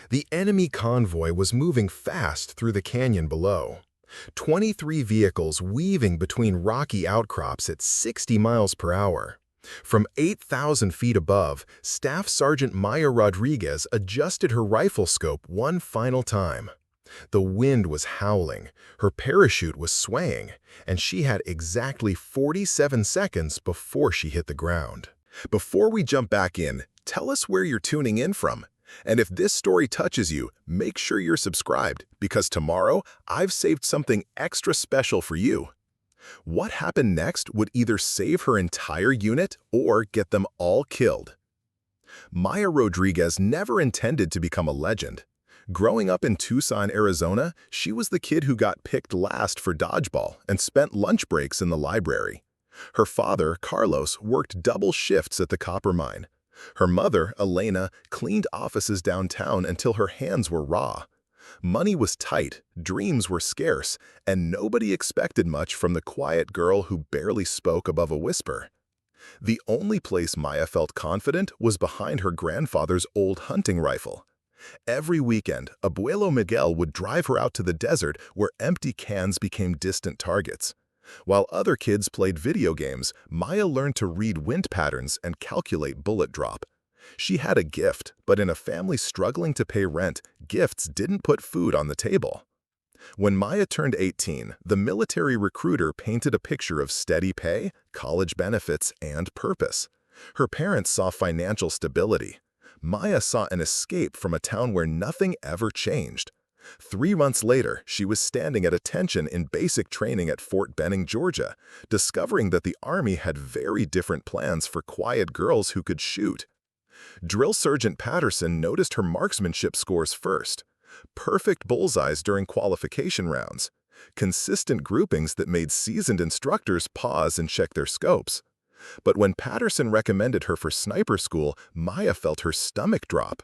The enemy convoy was moving fast through the canyon below. 23 vehicles weaving between rocky outcrops at 60 miles per hour. From 8,000 feet above, Staff Sergeant Maya Rodriguez adjusted her rifle scope one final time. The wind was howling, her parachute was swaying, and she had exactly 47 seconds before she hit the ground. Before we jump back in, tell us where you're tuning in from. And if this story touches you, make sure you're subscribed, because tomorrow I've saved something extra special for you. What happened next would either save her entire unit or get them all killed. Maya Rodriguez never intended to become a legend. Growing up in Tucson, Arizona, she was the kid who got picked last for dodgeball and spent lunch breaks in the library. Her father, Carlos, worked double shifts at the copper mine. Her mother, Elena, cleaned offices downtown until her hands were raw. Money was tight, dreams were scarce, and nobody expected much from the quiet girl who barely spoke above a whisper. The only place Maya felt confident was behind her grandfather's old hunting rifle. Every weekend, Abuelo Miguel would drive her out to the desert where empty cans became distant targets. While other kids played video games, Maya learned to read wind patterns and calculate bullet drop. She had a gift, but in a family struggling to pay rent, gifts didn't put food on the table. When Maya turned 18, the military recruiter painted a picture of steady pay, college benefits, and purpose. Her parents saw financial stability. Maya saw an escape from a town where nothing ever changed. 3 months later, she was standing at attention in basic training at Fort Benning, Georgia, discovering that the Army had very different plans for quiet girls who could shoot. Drill Sergeant Patterson noticed her marksmanship scores first. Perfect bullseyes during qualification rounds. Consistent groupings that made seasoned instructors pause and check their scopes. But when Patterson recommended her for sniper school, Maya felt her stomach drop.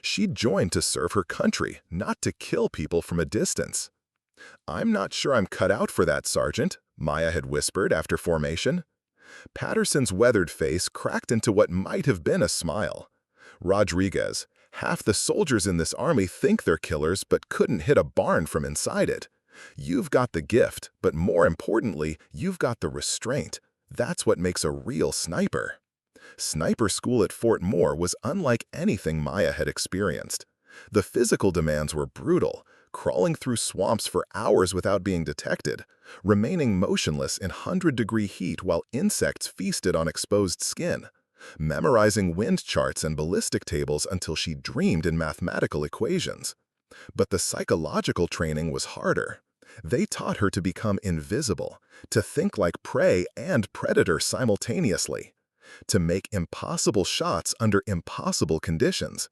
She'd joined to serve her country, not to kill people from a distance. "I'm not sure I'm cut out for that, Sergeant," Maya had whispered after formation. Patterson's weathered face cracked into what might have been a smile. "Rodriguez, half the soldiers in this army think they're killers but couldn't hit a barn from inside it. You've got the gift, but more importantly, you've got the restraint. That's what makes a real sniper." Sniper school at Fort Moore was unlike anything Maya had experienced. The physical demands were brutal, crawling through swamps for hours without being detected, remaining motionless in 100-degree heat while insects feasted on exposed skin, memorizing wind charts and ballistic tables until she dreamed in mathematical equations. But the psychological training was harder. They taught her to become invisible, to think like prey and predator simultaneously, to make impossible shots under impossible conditions.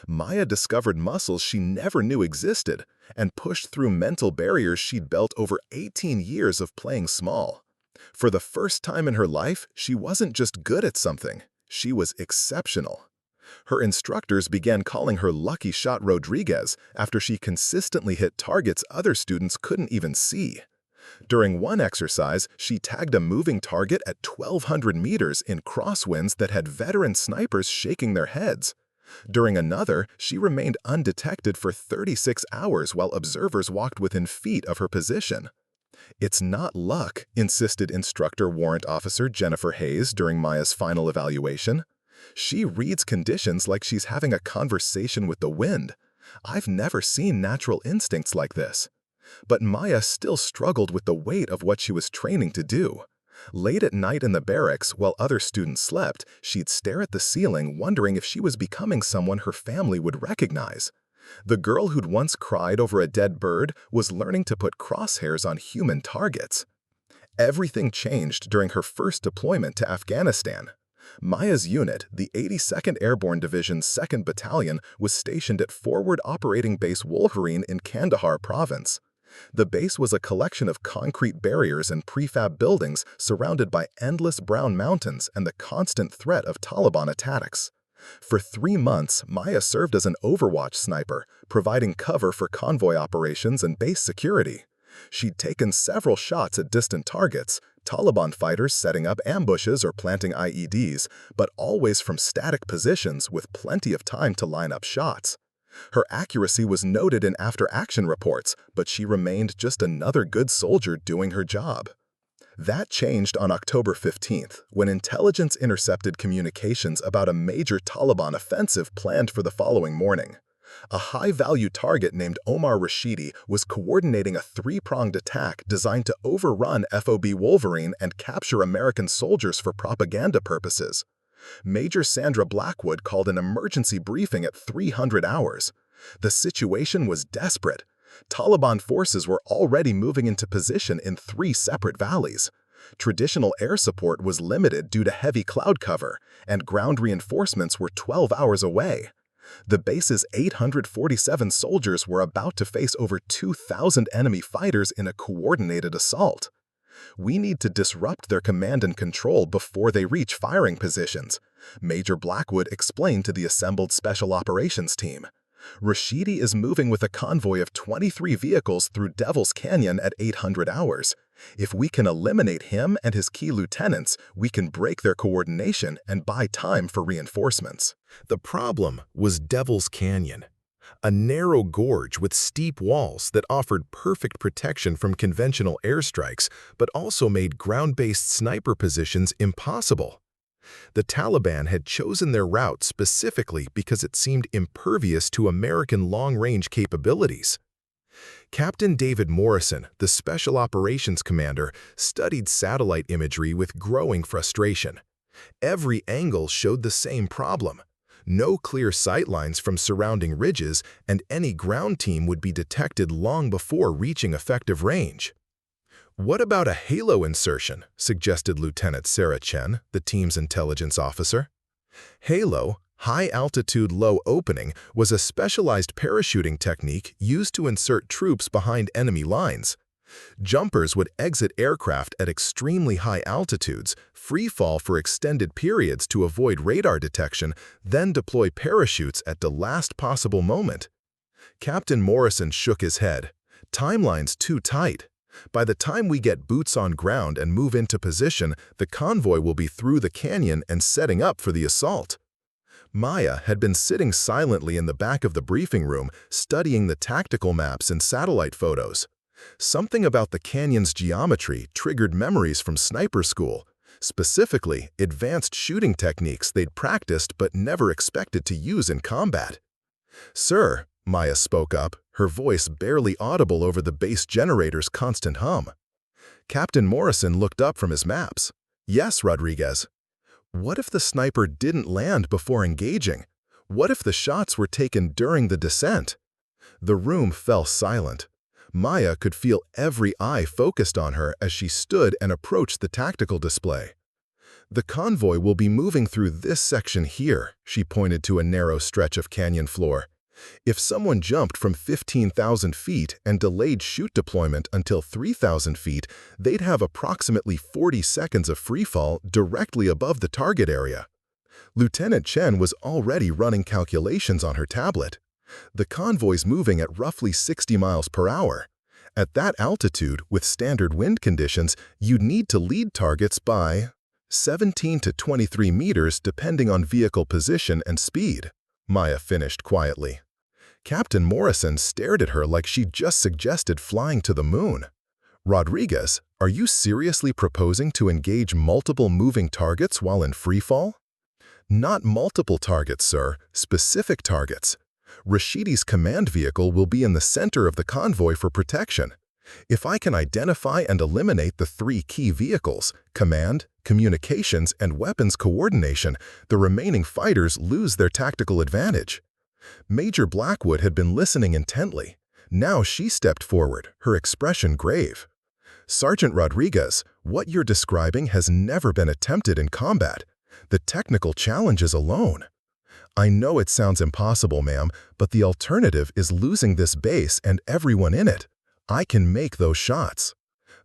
Maya discovered muscles she never knew existed and pushed through mental barriers she'd built over 18 years of playing small. For the first time in her life, she wasn't just good at something, she was exceptional. Her instructors began calling her Lucky Shot Rodriguez after she consistently hit targets other students couldn't even see. During one exercise, she tagged a moving target at 1,200 meters in crosswinds that had veteran snipers shaking their heads. During another, she remained undetected for 36 hours while observers walked within feet of her position. "It's not luck," insisted Instructor Warrant Officer Jennifer Hayes during Maya's final evaluation. "She reads conditions like she's having a conversation with the wind. I've never seen natural instincts like this." But Maya still struggled with the weight of what she was training to do. Late at night in the barracks, while other students slept, she'd stare at the ceiling wondering if she was becoming someone her family would recognize. The girl who'd once cried over a dead bird was learning to put crosshairs on human targets. Everything changed during her first deployment to Afghanistan. Maya's unit, the 82nd Airborne Division's 2nd Battalion, was stationed at Forward Operating Base Wolverine in Kandahar Province. The base was a collection of concrete barriers and prefab buildings surrounded by endless brown mountains and the constant threat of Taliban attacks. For 3 months, Maya served as an overwatch sniper, providing cover for convoy operations and base security. She'd taken several shots at distant targets, Taliban fighters setting up ambushes or planting IEDs, but always from static positions with plenty of time to line up shots. Her accuracy was noted in after-action reports, but she remained just another good soldier doing her job. That changed on October 15th, when intelligence intercepted communications about a major Taliban offensive planned for the following morning. A high-value target named Omar Rashidi was coordinating a three-pronged attack designed to overrun FOB Wolverine and capture American soldiers for propaganda purposes. Major Sandra Blackwood called an emergency briefing at 300 hours. The situation was desperate. Taliban forces were already moving into position in 3 separate valleys. Traditional air support was limited due to heavy cloud cover, and ground reinforcements were 12 hours away. The base's 847 soldiers were about to face over 2,000 enemy fighters in a coordinated assault. We need to disrupt their command and control before they reach firing positions, Major Blackwood explained to the assembled Special Operations team. Rashidi is moving with a convoy of 23 vehicles through Devil's Canyon at 800 hours. If we can eliminate him and his key lieutenants, we can break their coordination and buy time for reinforcements. The problem was Devil's Canyon, a narrow gorge with steep walls that offered perfect protection from conventional airstrikes but also made ground-based sniper positions impossible. The Taliban had chosen their route specifically because it seemed impervious to American long-range capabilities. Captain David Morrison, the Special Operations Commander, studied satellite imagery with growing frustration. Every angle showed the same problem. No clear sightlines from surrounding ridges, and any ground team would be detected long before reaching effective range. "What about a halo insertion?" suggested Lieutenant Sarah Chen, the team's intelligence officer. Halo, high-altitude low opening, was a specialized parachuting technique used to insert troops behind enemy lines. Jumpers would exit aircraft at extremely high altitudes, free fall for extended periods to avoid radar detection, then deploy parachutes at the last possible moment. Captain Morrison shook his head. "Timeline's too tight. By the time we get boots on ground and move into position, the convoy will be through the canyon and setting up for the assault." Maya had been sitting silently in the back of the briefing room, studying the tactical maps and satellite photos. Something about the canyon's geometry triggered memories from sniper school, specifically advanced shooting techniques they'd practiced but never expected to use in combat. "Sir," Maya spoke up, her voice barely audible over the base generator's constant hum. Captain Morrison looked up from his maps. "Yes, Rodriguez." "What if the sniper didn't land before engaging? What if the shots were taken during the descent?" The room fell silent. Maya could feel every eye focused on her as she stood and approached the tactical display. "The convoy will be moving through this section here," she pointed to a narrow stretch of canyon floor. "If someone jumped from 15,000 feet and delayed chute deployment until 3,000 feet, they'd have approximately 40 seconds of freefall directly above the target area." Lieutenant Chen was already running calculations on her tablet. The convoy's moving at roughly 60 miles per hour. At that altitude, with standard wind conditions, you'd need to lead targets by 17 to 23 meters depending on vehicle position and speed, Maya finished quietly. Captain Morrison stared at her like she'd just suggested flying to the moon. "Rodriguez, are you seriously proposing to engage multiple moving targets while in freefall?" "Not multiple targets, sir, specific targets. Rashidi's command vehicle will be in the center of the convoy for protection. If I can identify and eliminate the 3 key vehicles, command, communications, and weapons coordination, the remaining fighters lose their tactical advantage." Major Blackwood had been listening intently. Now she stepped forward, her expression grave. "Sergeant Rodriguez, what you're describing has never been attempted in combat. The technical challenges alone. I know it sounds impossible, ma'am, but the alternative is losing this base and everyone in it. I can make those shots."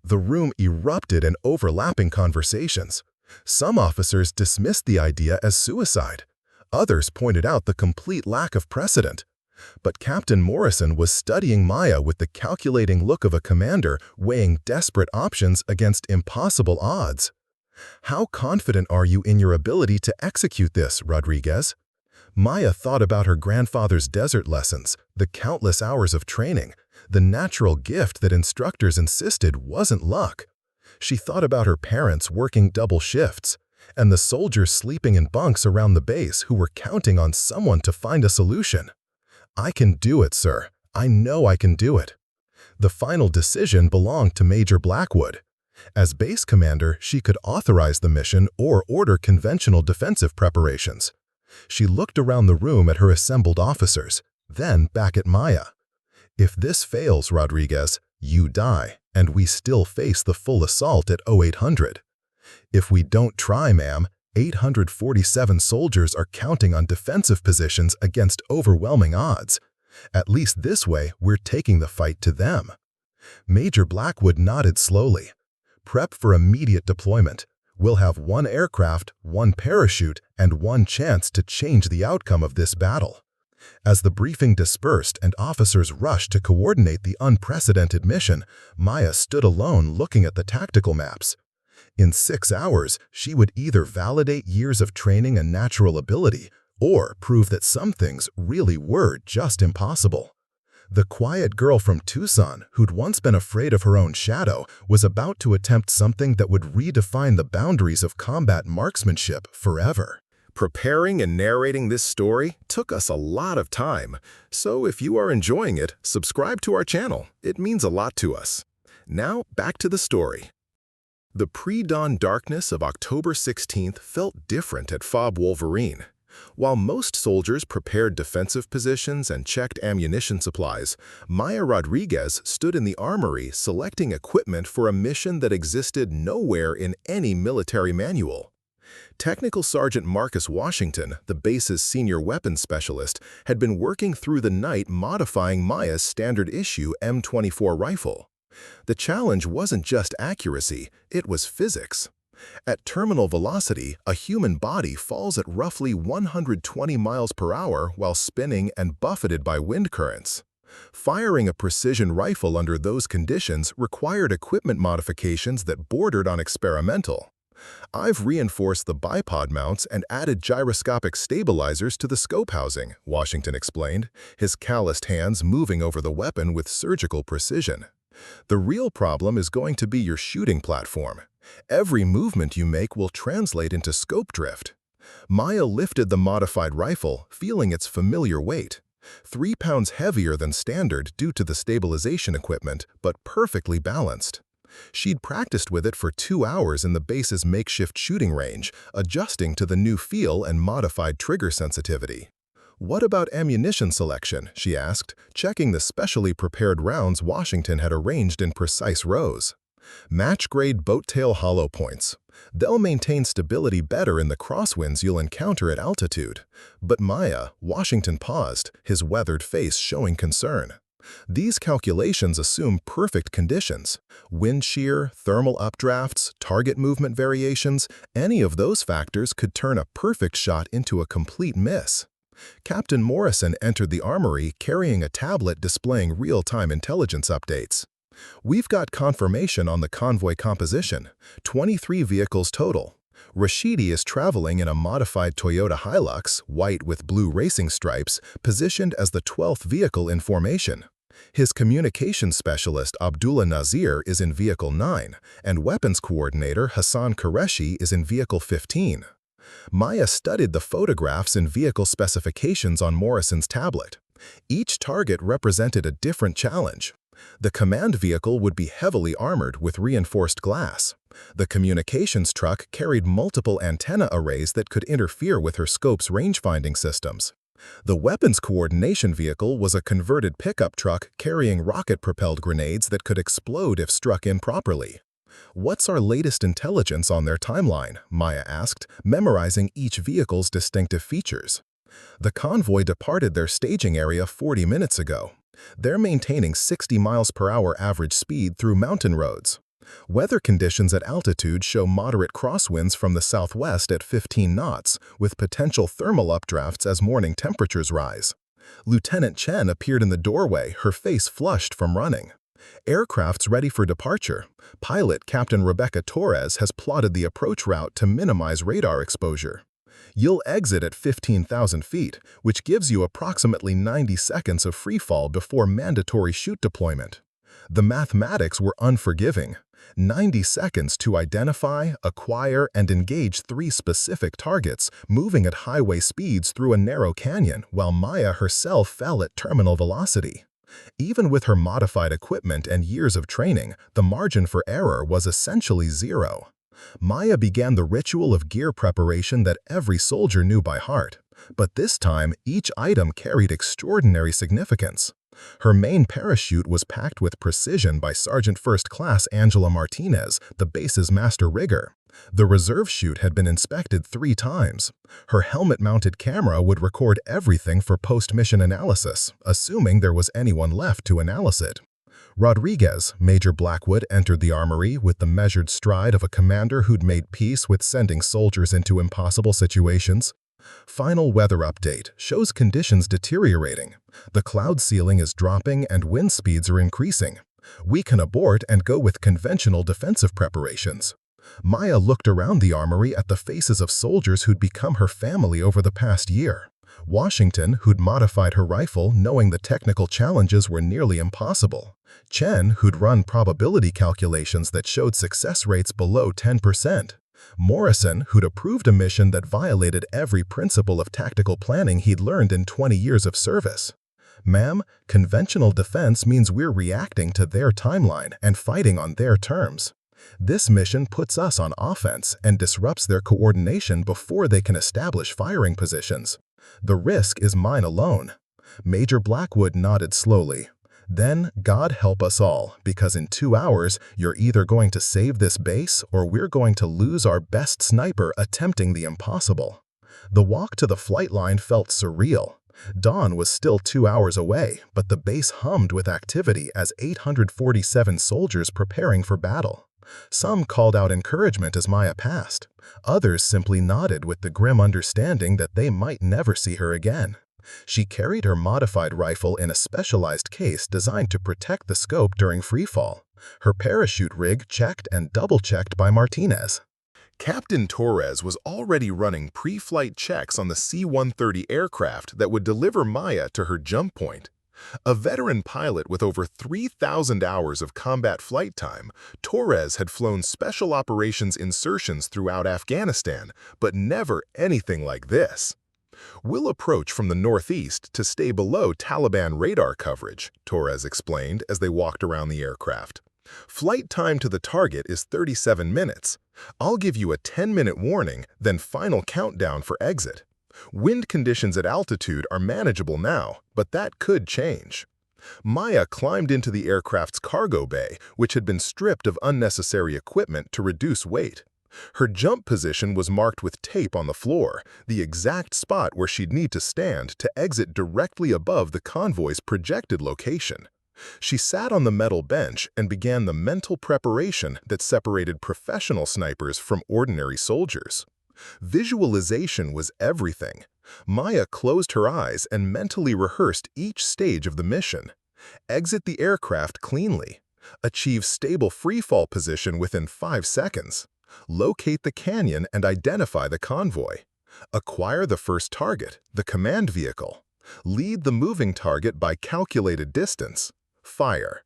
The room erupted in overlapping conversations. Some officers dismissed the idea as suicide. Others pointed out the complete lack of precedent. But Captain Morrison was studying Maya with the calculating look of a commander weighing desperate options against impossible odds. "How confident are you in your ability to execute this, Rodriguez?" Maya thought about her grandfather's desert lessons, the countless hours of training, the natural gift that instructors insisted wasn't luck. She thought about her parents working double shifts, and the soldiers sleeping in bunks around the base who were counting on someone to find a solution. "I can do it, sir. I know I can do it." The final decision belonged to Major Blackwood. As base commander, she could authorize the mission or order conventional defensive preparations. She looked around the room at her assembled officers, then back at Maya. "If this fails, Rodriguez, you die, and we still face the full assault at 0800. If we don't try, ma'am, 847 soldiers are counting on defensive positions against overwhelming odds. At least this way, we're taking the fight to them." Major Blackwood nodded slowly. "Prep for immediate deployment. We'll have one aircraft, one parachute, and one chance to change the outcome of this battle." As the briefing dispersed and officers rushed to coordinate the unprecedented mission, Maya stood alone looking at the tactical maps. In 6 hours, she would either validate years of training and natural ability, or prove that some things really were just impossible. The quiet girl from Tucson, who'd once been afraid of her own shadow, was about to attempt something that would redefine the boundaries of combat marksmanship forever. Preparing and narrating this story took us a lot of time, so if you are enjoying it, subscribe to our channel. It means a lot to us. Now, back to the story. The pre-dawn darkness of October 16th felt different at FOB Wolverine. While most soldiers prepared defensive positions and checked ammunition supplies, Maya Rodriguez stood in the armory selecting equipment for a mission that existed nowhere in any military manual. Technical Sergeant Marcus Washington, the base's senior weapons specialist, had been working through the night modifying Maya's standard-issue M24 rifle. The challenge wasn't just accuracy, it was physics. At terminal velocity, a human body falls at roughly 120 miles per hour while spinning and buffeted by wind currents. Firing a precision rifle under those conditions required equipment modifications that bordered on experimental. "I've reinforced the bipod mounts and added gyroscopic stabilizers to the scope housing," Washington explained, his calloused hands moving over the weapon with surgical precision. "The real problem is going to be your shooting platform. Every movement you make will translate into scope drift." Maya lifted the modified rifle, feeling its familiar weight. 3 pounds heavier than standard due to the stabilization equipment, but perfectly balanced. She'd practiced with it for 2 hours in the base's makeshift shooting range, adjusting to the new feel and modified trigger sensitivity. "What about ammunition selection?" she asked, checking the specially prepared rounds Washington had arranged in precise rows. "Match-grade boat-tail hollow points. They'll maintain stability better in the crosswinds you'll encounter at altitude." "But Maya," Washington paused, his weathered face showing concern. "These calculations assume perfect conditions. Wind shear, thermal updrafts, target movement variations, any of those factors could turn a perfect shot into a complete miss." Captain Morrison entered the armory carrying a tablet displaying real-time intelligence updates. "We've got confirmation on the convoy composition. 23 vehicles total. Rashidi is traveling in a modified Toyota Hilux, white with blue racing stripes, positioned as the 12th vehicle in formation. His communications specialist Abdullah Nazir is in Vehicle 9, and weapons coordinator Hassan Qureshi is in Vehicle 15. Maya studied the photographs and vehicle specifications on Morrison's tablet. Each target represented a different challenge. The command vehicle would be heavily armored with reinforced glass. The communications truck carried multiple antenna arrays that could interfere with her scope's range-finding systems. The weapons coordination vehicle was a converted pickup truck carrying rocket-propelled grenades that could explode if struck improperly. "What's our latest intelligence on their timeline?" Maya asked, memorizing each vehicle's distinctive features. "The convoy departed their staging area 40 minutes ago. They're maintaining 60 miles per hour average speed through mountain roads. Weather conditions at altitude show moderate crosswinds from the southwest at 15 knots, with potential thermal updrafts as morning temperatures rise." Lieutenant Chen appeared in the doorway, her face flushed from running. "Aircraft's ready for departure. Pilot Captain Rebecca Torres has plotted the approach route to minimize radar exposure." You'll exit at 15,000 feet, which gives you approximately 90 seconds of freefall before mandatory chute deployment. The mathematics were unforgiving. 90 seconds to identify, acquire, and engage 3 specific targets, moving at highway speeds through a narrow canyon while Maya herself fell at terminal velocity. Even with her modified equipment and years of training, the margin for error was essentially zero. Maya began the ritual of gear preparation that every soldier knew by heart, but this time each item carried extraordinary significance. Her main parachute was packed with precision by Sergeant First Class Angela Martinez, the base's master rigger. The reserve chute had been inspected 3 times. Her helmet-mounted camera would record everything for post-mission analysis, assuming there was anyone left to analyze it. Rodriguez, Major Blackwood, entered the armory with the measured stride of a commander who'd made peace with sending soldiers into impossible situations. Final weather update shows conditions deteriorating. The cloud ceiling is dropping and wind speeds are increasing. We can abort and go with conventional defensive preparations. Maya looked around the armory at the faces of soldiers who'd become her family over the past year. Washington, who'd modified her rifle knowing the technical challenges were nearly impossible. Chen, who'd run probability calculations that showed success rates below 10%. Morrison, who'd approved a mission that violated every principle of tactical planning he'd learned in 20 years of service. Ma'am, conventional defense means we're reacting to their timeline and fighting on their terms. This mission puts us on offense and disrupts their coordination before they can establish firing positions. The risk is mine alone. Major Blackwood nodded slowly. Then, God help us all, because in 2 hours, you're either going to save this base or we're going to lose our best sniper attempting the impossible. The walk to the flight line felt surreal. Dawn was still 2 hours away, but the base hummed with activity as 847 soldiers preparing for battle. Some called out encouragement as Maya passed. Others simply nodded with the grim understanding that they might never see her again. She carried her modified rifle in a specialized case designed to protect the scope during freefall. Her parachute rig checked and double-checked by Martinez. Captain Torres was already running pre-flight checks on the C-130 aircraft that would deliver Maya to her jump point. A veteran pilot with over 3,000 hours of combat flight time, Torres had flown special operations insertions throughout Afghanistan, but never anything like this. "We'll approach from the northeast to stay below Taliban radar coverage," Torres explained as they walked around the aircraft. "Flight time to the target is 37 minutes. I'll give you a 10-minute warning, then final countdown for exit. Wind conditions at altitude are manageable now, but that could change." Maya climbed into the aircraft's cargo bay, which had been stripped of unnecessary equipment to reduce weight. Her jump position was marked with tape on the floor, the exact spot where she'd need to stand to exit directly above the convoy's projected location. She sat on the metal bench and began the mental preparation that separated professional snipers from ordinary soldiers. Visualization was everything. Maya closed her eyes and mentally rehearsed each stage of the mission. Exit the aircraft cleanly. Achieve stable freefall position within 5 seconds. Locate the canyon and identify the convoy. Acquire the first target, the command vehicle. Lead the moving target by calculated distance. Fire.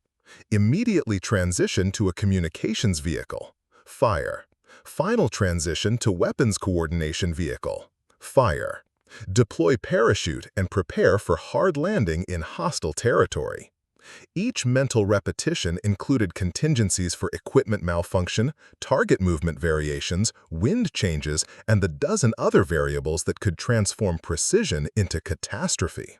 Immediately transition to a communications vehicle. Fire. Final transition to weapons coordination vehicle. Fire. Deploy parachute and prepare for hard landing in hostile territory. Each mental repetition included contingencies for equipment malfunction, target movement variations, wind changes, and the dozen other variables that could transform precision into catastrophe.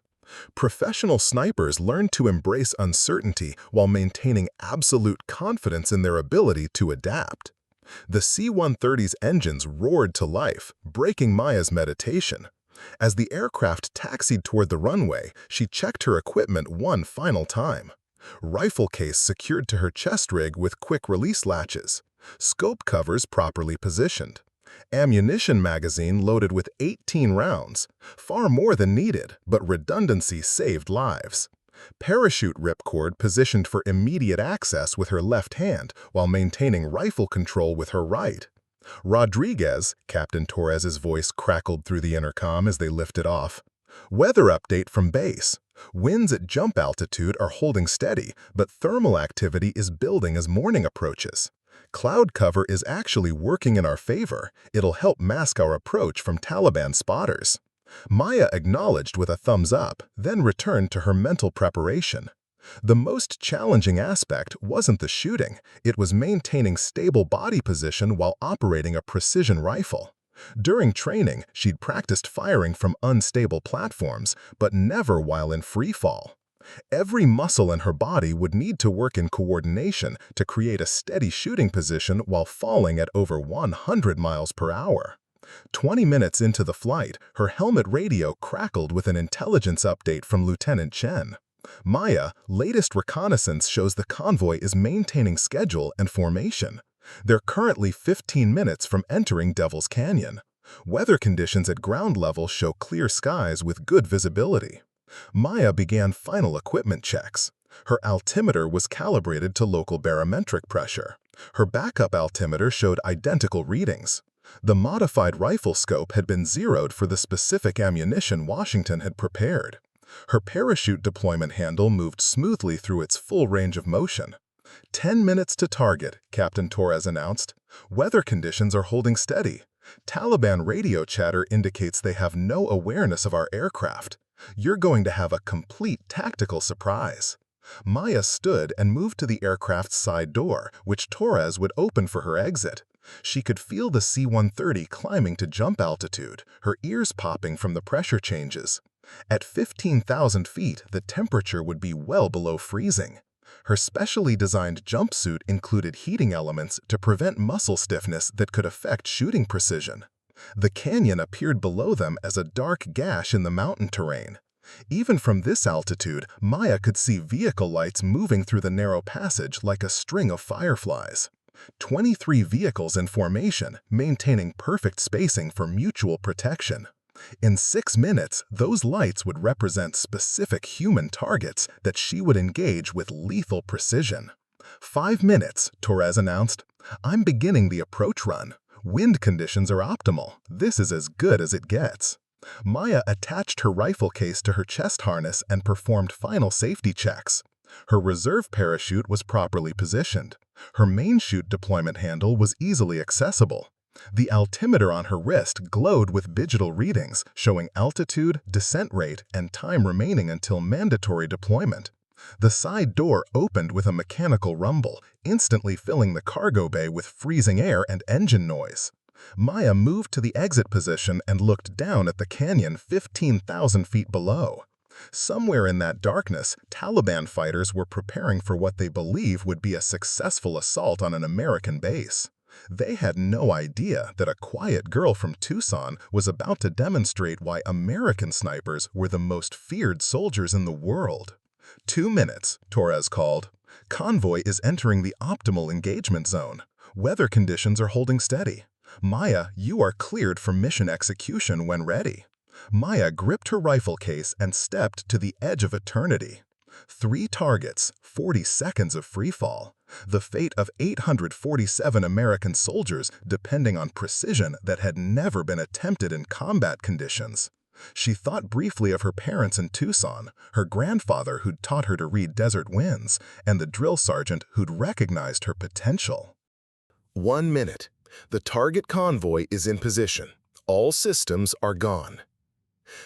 Professional snipers learned to embrace uncertainty while maintaining absolute confidence in their ability to adapt. The C-130's engines roared to life, breaking Maya's meditation. As the aircraft taxied toward the runway, she checked her equipment one final time. Rifle case secured to her chest rig with quick-release latches. Scope covers properly positioned. Ammunition magazine loaded with 18 rounds, far more than needed, but redundancy saved lives. Parachute ripcord positioned for immediate access with her left hand while maintaining rifle control with her right. Rodriguez, Captain Torres's voice crackled through the intercom as they lifted off. Weather update from base. Winds at jump altitude are holding steady, but thermal activity is building as morning approaches. Cloud cover is actually working in our favor. It'll help mask our approach from Taliban spotters. Maya acknowledged with a thumbs up, then returned to her mental preparation. The most challenging aspect wasn't the shooting, it was maintaining stable body position while operating a precision rifle. During training, she'd practiced firing from unstable platforms, but never while in free fall. Every muscle in her body would need to work in coordination to create a steady shooting position while falling at over 100 miles per hour. 20 minutes into the flight, her helmet radio crackled with an intelligence update from Lieutenant Chen. Maya, latest reconnaissance shows the convoy is maintaining schedule and formation. They're currently 15 minutes from entering Devil's Canyon. Weather conditions at ground level show clear skies with good visibility. Maya began final equipment checks. Her altimeter was calibrated to local barometric pressure. Her backup altimeter showed identical readings. The modified rifle scope had been zeroed for the specific ammunition Washington had prepared. Her parachute deployment handle moved smoothly through its full range of motion. 10 minutes to target, Captain Torres announced. Weather conditions are holding steady. Taliban radio chatter indicates they have no awareness of our aircraft. You're going to have a complete tactical surprise. Maya stood and moved to the aircraft's side door, which Torres would open for her exit. She could feel the C-130 climbing to jump altitude, her ears popping from the pressure changes. At 15,000 feet, the temperature would be well below freezing. Her specially designed jumpsuit included heating elements to prevent muscle stiffness that could affect shooting precision. The canyon appeared below them as a dark gash in the mountain terrain. Even from this altitude, Maya could see vehicle lights moving through the narrow passage like a string of fireflies. 23 vehicles in formation, maintaining perfect spacing for mutual protection. In 6 minutes, those lights would represent specific human targets that she would engage with lethal precision. 5 minutes, Torres announced. I'm beginning the approach run. Wind conditions are optimal. This is as good as it gets. Maya attached her rifle case to her chest harness and performed final safety checks. Her reserve parachute was properly positioned. Her main chute deployment handle was easily accessible. The altimeter on her wrist glowed with digital readings, showing altitude, descent rate, and time remaining until mandatory deployment. The side door opened with a mechanical rumble, instantly filling the cargo bay with freezing air and engine noise. Maya moved to the exit position and looked down at the canyon 15,000 feet below. Somewhere in that darkness, Taliban fighters were preparing for what they believe would be a successful assault on an American base. They had no idea that a quiet girl from Tucson was about to demonstrate why American snipers were the most feared soldiers in the world. 2 minutes, Torres called. Convoy is entering the optimal engagement zone. Weather conditions are holding steady. Maya, you are cleared for mission execution when ready. Maya gripped her rifle case and stepped to the edge of eternity. 3 targets, 40 seconds of freefall. The fate of 847 American soldiers depending on precision that had never been attempted in combat conditions. She thought briefly of her parents in Tucson, her grandfather who'd taught her to read desert winds, and the drill sergeant who'd recognized her potential. 1 minute. The target convoy is in position. All systems are gone.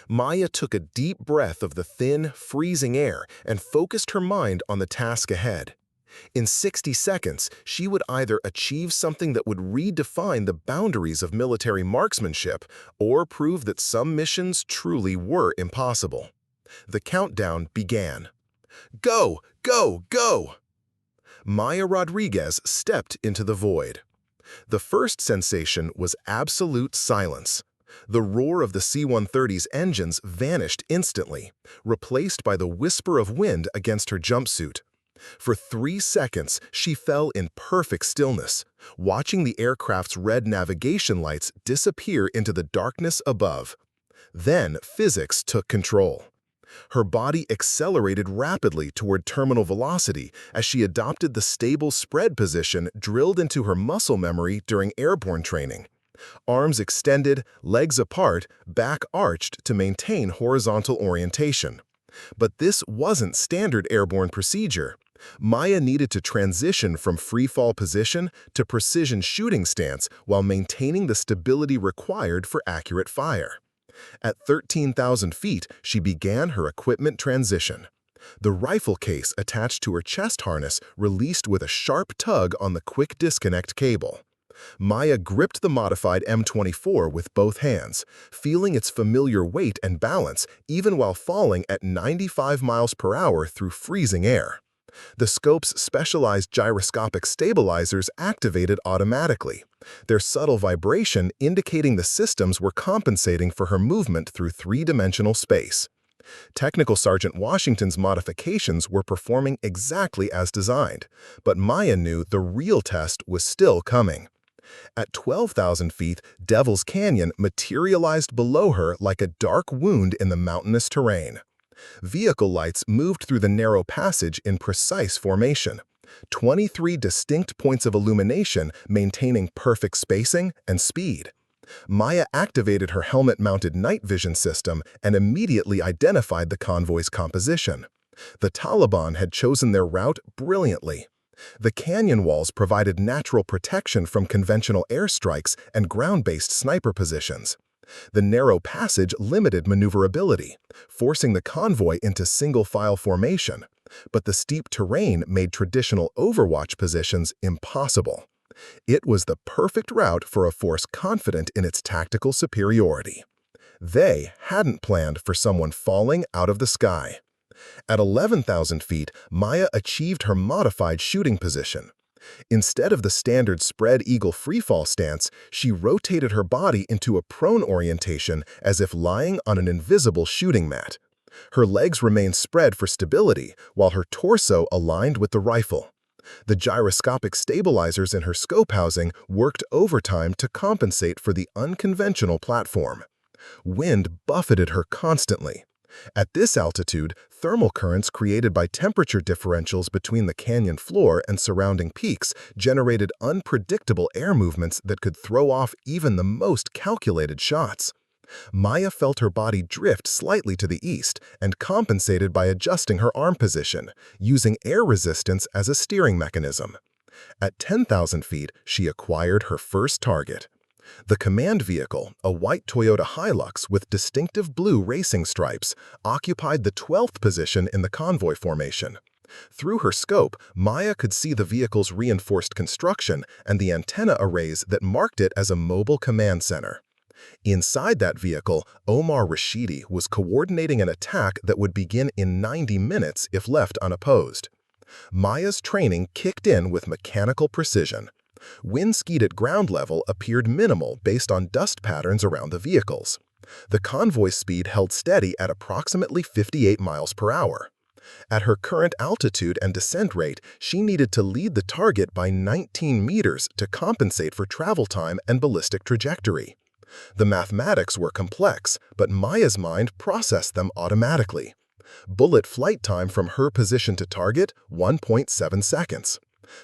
Maya took a deep breath of the thin, freezing air and focused her mind on the task ahead. In 60 seconds, she would either achieve something that would redefine the boundaries of military marksmanship or prove that some missions truly were impossible. The countdown began. Go! Go! Go! Maya Rodriguez stepped into the void. The first sensation was absolute silence. The roar of the C-130's engines vanished instantly, replaced by the whisper of wind against her jumpsuit. For 3 seconds, she fell in perfect stillness, watching the aircraft's red navigation lights disappear into the darkness above. Then physics took control. Her body accelerated rapidly toward terminal velocity as she adopted the stable spread position drilled into her muscle memory during airborne training. Arms extended, legs apart, back arched to maintain horizontal orientation. But this wasn't standard airborne procedure. Maya needed to transition from free-fall position to precision shooting stance while maintaining the stability required for accurate fire. At 13,000 feet, she began her equipment transition. The rifle case attached to her chest harness released with a sharp tug on the quick disconnect cable. Maya gripped the modified M24 with both hands, feeling its familiar weight and balance even while falling at 95 miles per hour through freezing air. The scope's specialized gyroscopic stabilizers activated automatically, their subtle vibration indicating the systems were compensating for her movement through three-dimensional space. Technical Sergeant Washington's modifications were performing exactly as designed, but Maya knew the real test was still coming. At 12,000 feet, Devil's Canyon materialized below her like a dark wound in the mountainous terrain. Vehicle lights moved through the narrow passage in precise formation, 23 distinct points of illumination maintaining perfect spacing and speed. Maya activated her helmet-mounted night vision system and immediately identified the convoy's composition. The Taliban had chosen their route brilliantly. The canyon walls provided natural protection from conventional airstrikes and ground-based sniper positions. The narrow passage limited maneuverability, forcing the convoy into single-file formation, but the steep terrain made traditional overwatch positions impossible. It was the perfect route for a force confident in its tactical superiority. They hadn't planned for someone falling out of the sky. At 11,000 feet, Maya achieved her modified shooting position. Instead of the standard spread eagle freefall stance, she rotated her body into a prone orientation as if lying on an invisible shooting mat. Her legs remained spread for stability, while her torso aligned with the rifle. The gyroscopic stabilizers in her scope housing worked overtime to compensate for the unconventional platform. Wind buffeted her constantly. At this altitude, thermal currents created by temperature differentials between the canyon floor and surrounding peaks generated unpredictable air movements that could throw off even the most calculated shots. Maya felt her body drift slightly to the east and compensated by adjusting her arm position, using air resistance as a steering mechanism. At 10,000 feet, she acquired her first target. The command vehicle, a white Toyota Hilux with distinctive blue racing stripes, occupied the 12th position in the convoy formation. Through her scope, Maya could see the vehicle's reinforced construction and the antenna arrays that marked it as a mobile command center. Inside that vehicle, Omar Rashidi was coordinating an attack that would begin in 90 minutes if left unopposed. Maya's training kicked in with mechanical precision. Wind skied at ground level appeared minimal based on dust patterns around the vehicles. The convoy's speed held steady at approximately 58 miles per hour. At her current altitude and descent rate, she needed to lead the target by 19 meters to compensate for travel time and ballistic trajectory. The mathematics were complex, but Maya's mind processed them automatically. Bullet flight time from her position to target, 1.7 seconds.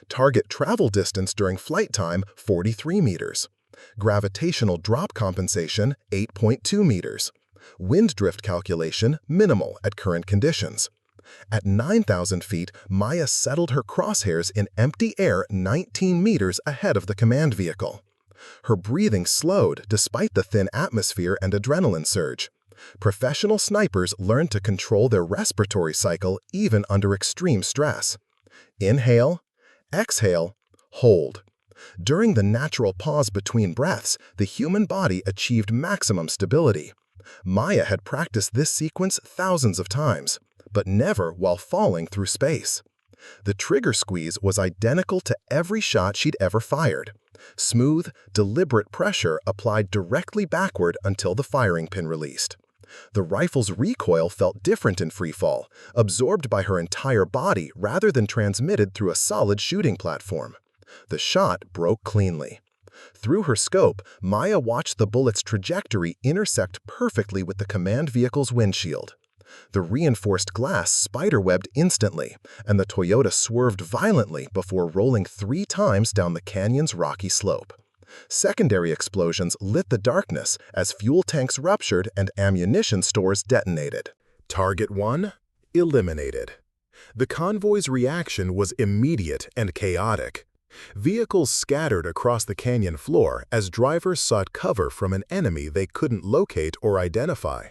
Target travel distance during flight time, 43 meters. Gravitational drop compensation, 8.2 meters. Wind drift calculation, minimal at current conditions. At 9,000 feet, Maya settled her crosshairs in empty air 19 meters ahead of the command vehicle. Her breathing slowed despite the thin atmosphere and adrenaline surge. Professional snipers learned to control their respiratory cycle even under extreme stress. Inhale, exhale, hold. During the natural pause between breaths, the human body achieved maximum stability. Maya had practiced this sequence thousands of times, but never while falling through space. The trigger squeeze was identical to every shot she'd ever fired. Smooth, deliberate pressure applied directly backward until the firing pin released. The rifle's recoil felt different in freefall, absorbed by her entire body rather than transmitted through a solid shooting platform. The shot broke cleanly. Through her scope, Maya watched the bullet's trajectory intersect perfectly with the command vehicle's windshield. The reinforced glass spiderwebbed instantly, and the Toyota swerved violently before rolling 3 times down the canyon's rocky slope. Secondary explosions lit the darkness as fuel tanks ruptured and ammunition stores detonated. Target 1 eliminated. The convoy's reaction was immediate and chaotic. Vehicles scattered across the canyon floor as drivers sought cover from an enemy they couldn't locate or identify.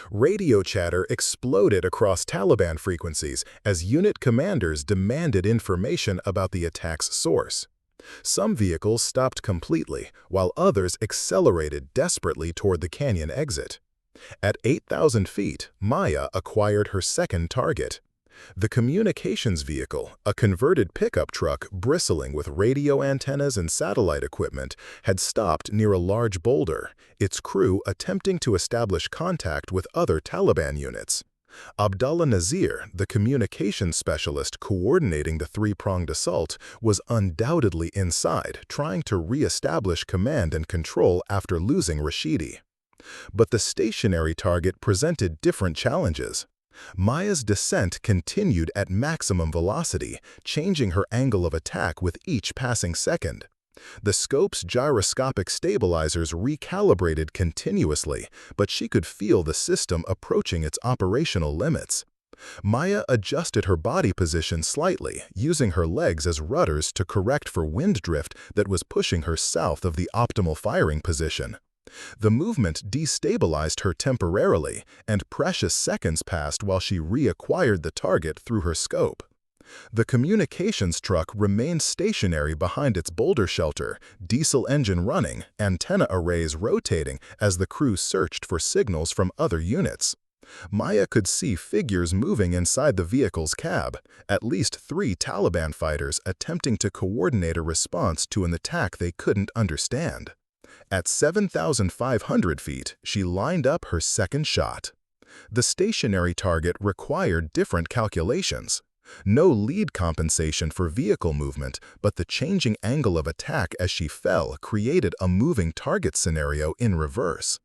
Radio chatter exploded across Taliban frequencies as unit commanders demanded information about the attack's source. Some vehicles stopped completely, while others accelerated desperately toward the canyon exit. At 8,000 feet, Maya acquired her second target. The communications vehicle, a converted pickup truck bristling with radio antennas and satellite equipment, had stopped near a large boulder, its crew attempting to establish contact with other Taliban units. Abdullah Nazir, the communications specialist coordinating the three-pronged assault, was undoubtedly inside, trying to re-establish command and control after losing Rashidi. But the stationary target presented different challenges. Maya's descent continued at maximum velocity, changing her angle of attack with each passing second. The scope's gyroscopic stabilizers recalibrated continuously, but she could feel the system approaching its operational limits. Maya adjusted her body position slightly, using her legs as rudders to correct for wind drift that was pushing her south of the optimal firing position. The movement destabilized her temporarily, and precious seconds passed while she reacquired the target through her scope. The communications truck remained stationary behind its boulder shelter, diesel engine running, antenna arrays rotating as the crew searched for signals from other units. Maya could see figures moving inside the vehicle's cab, at least 3 Taliban fighters attempting to coordinate a response to an attack they couldn't understand. At 7,500 feet, she lined up her second shot. The stationary target required different calculations. No lead compensation for vehicle movement, but the changing angle of attack as she fell created a moving target scenario in reverse.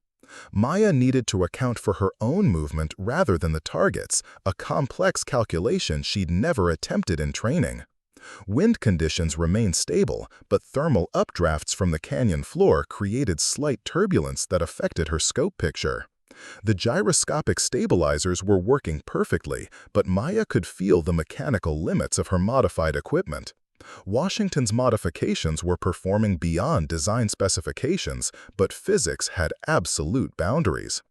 Maya needed to account for her own movement rather than the target's, a complex calculation she'd never attempted in training. Wind conditions remained stable, but thermal updrafts from the canyon floor created slight turbulence that affected her scope picture. The gyroscopic stabilizers were working perfectly, but Maya could feel the mechanical limits of her modified equipment. Washington's modifications were performing beyond design specifications, but physics had absolute boundaries.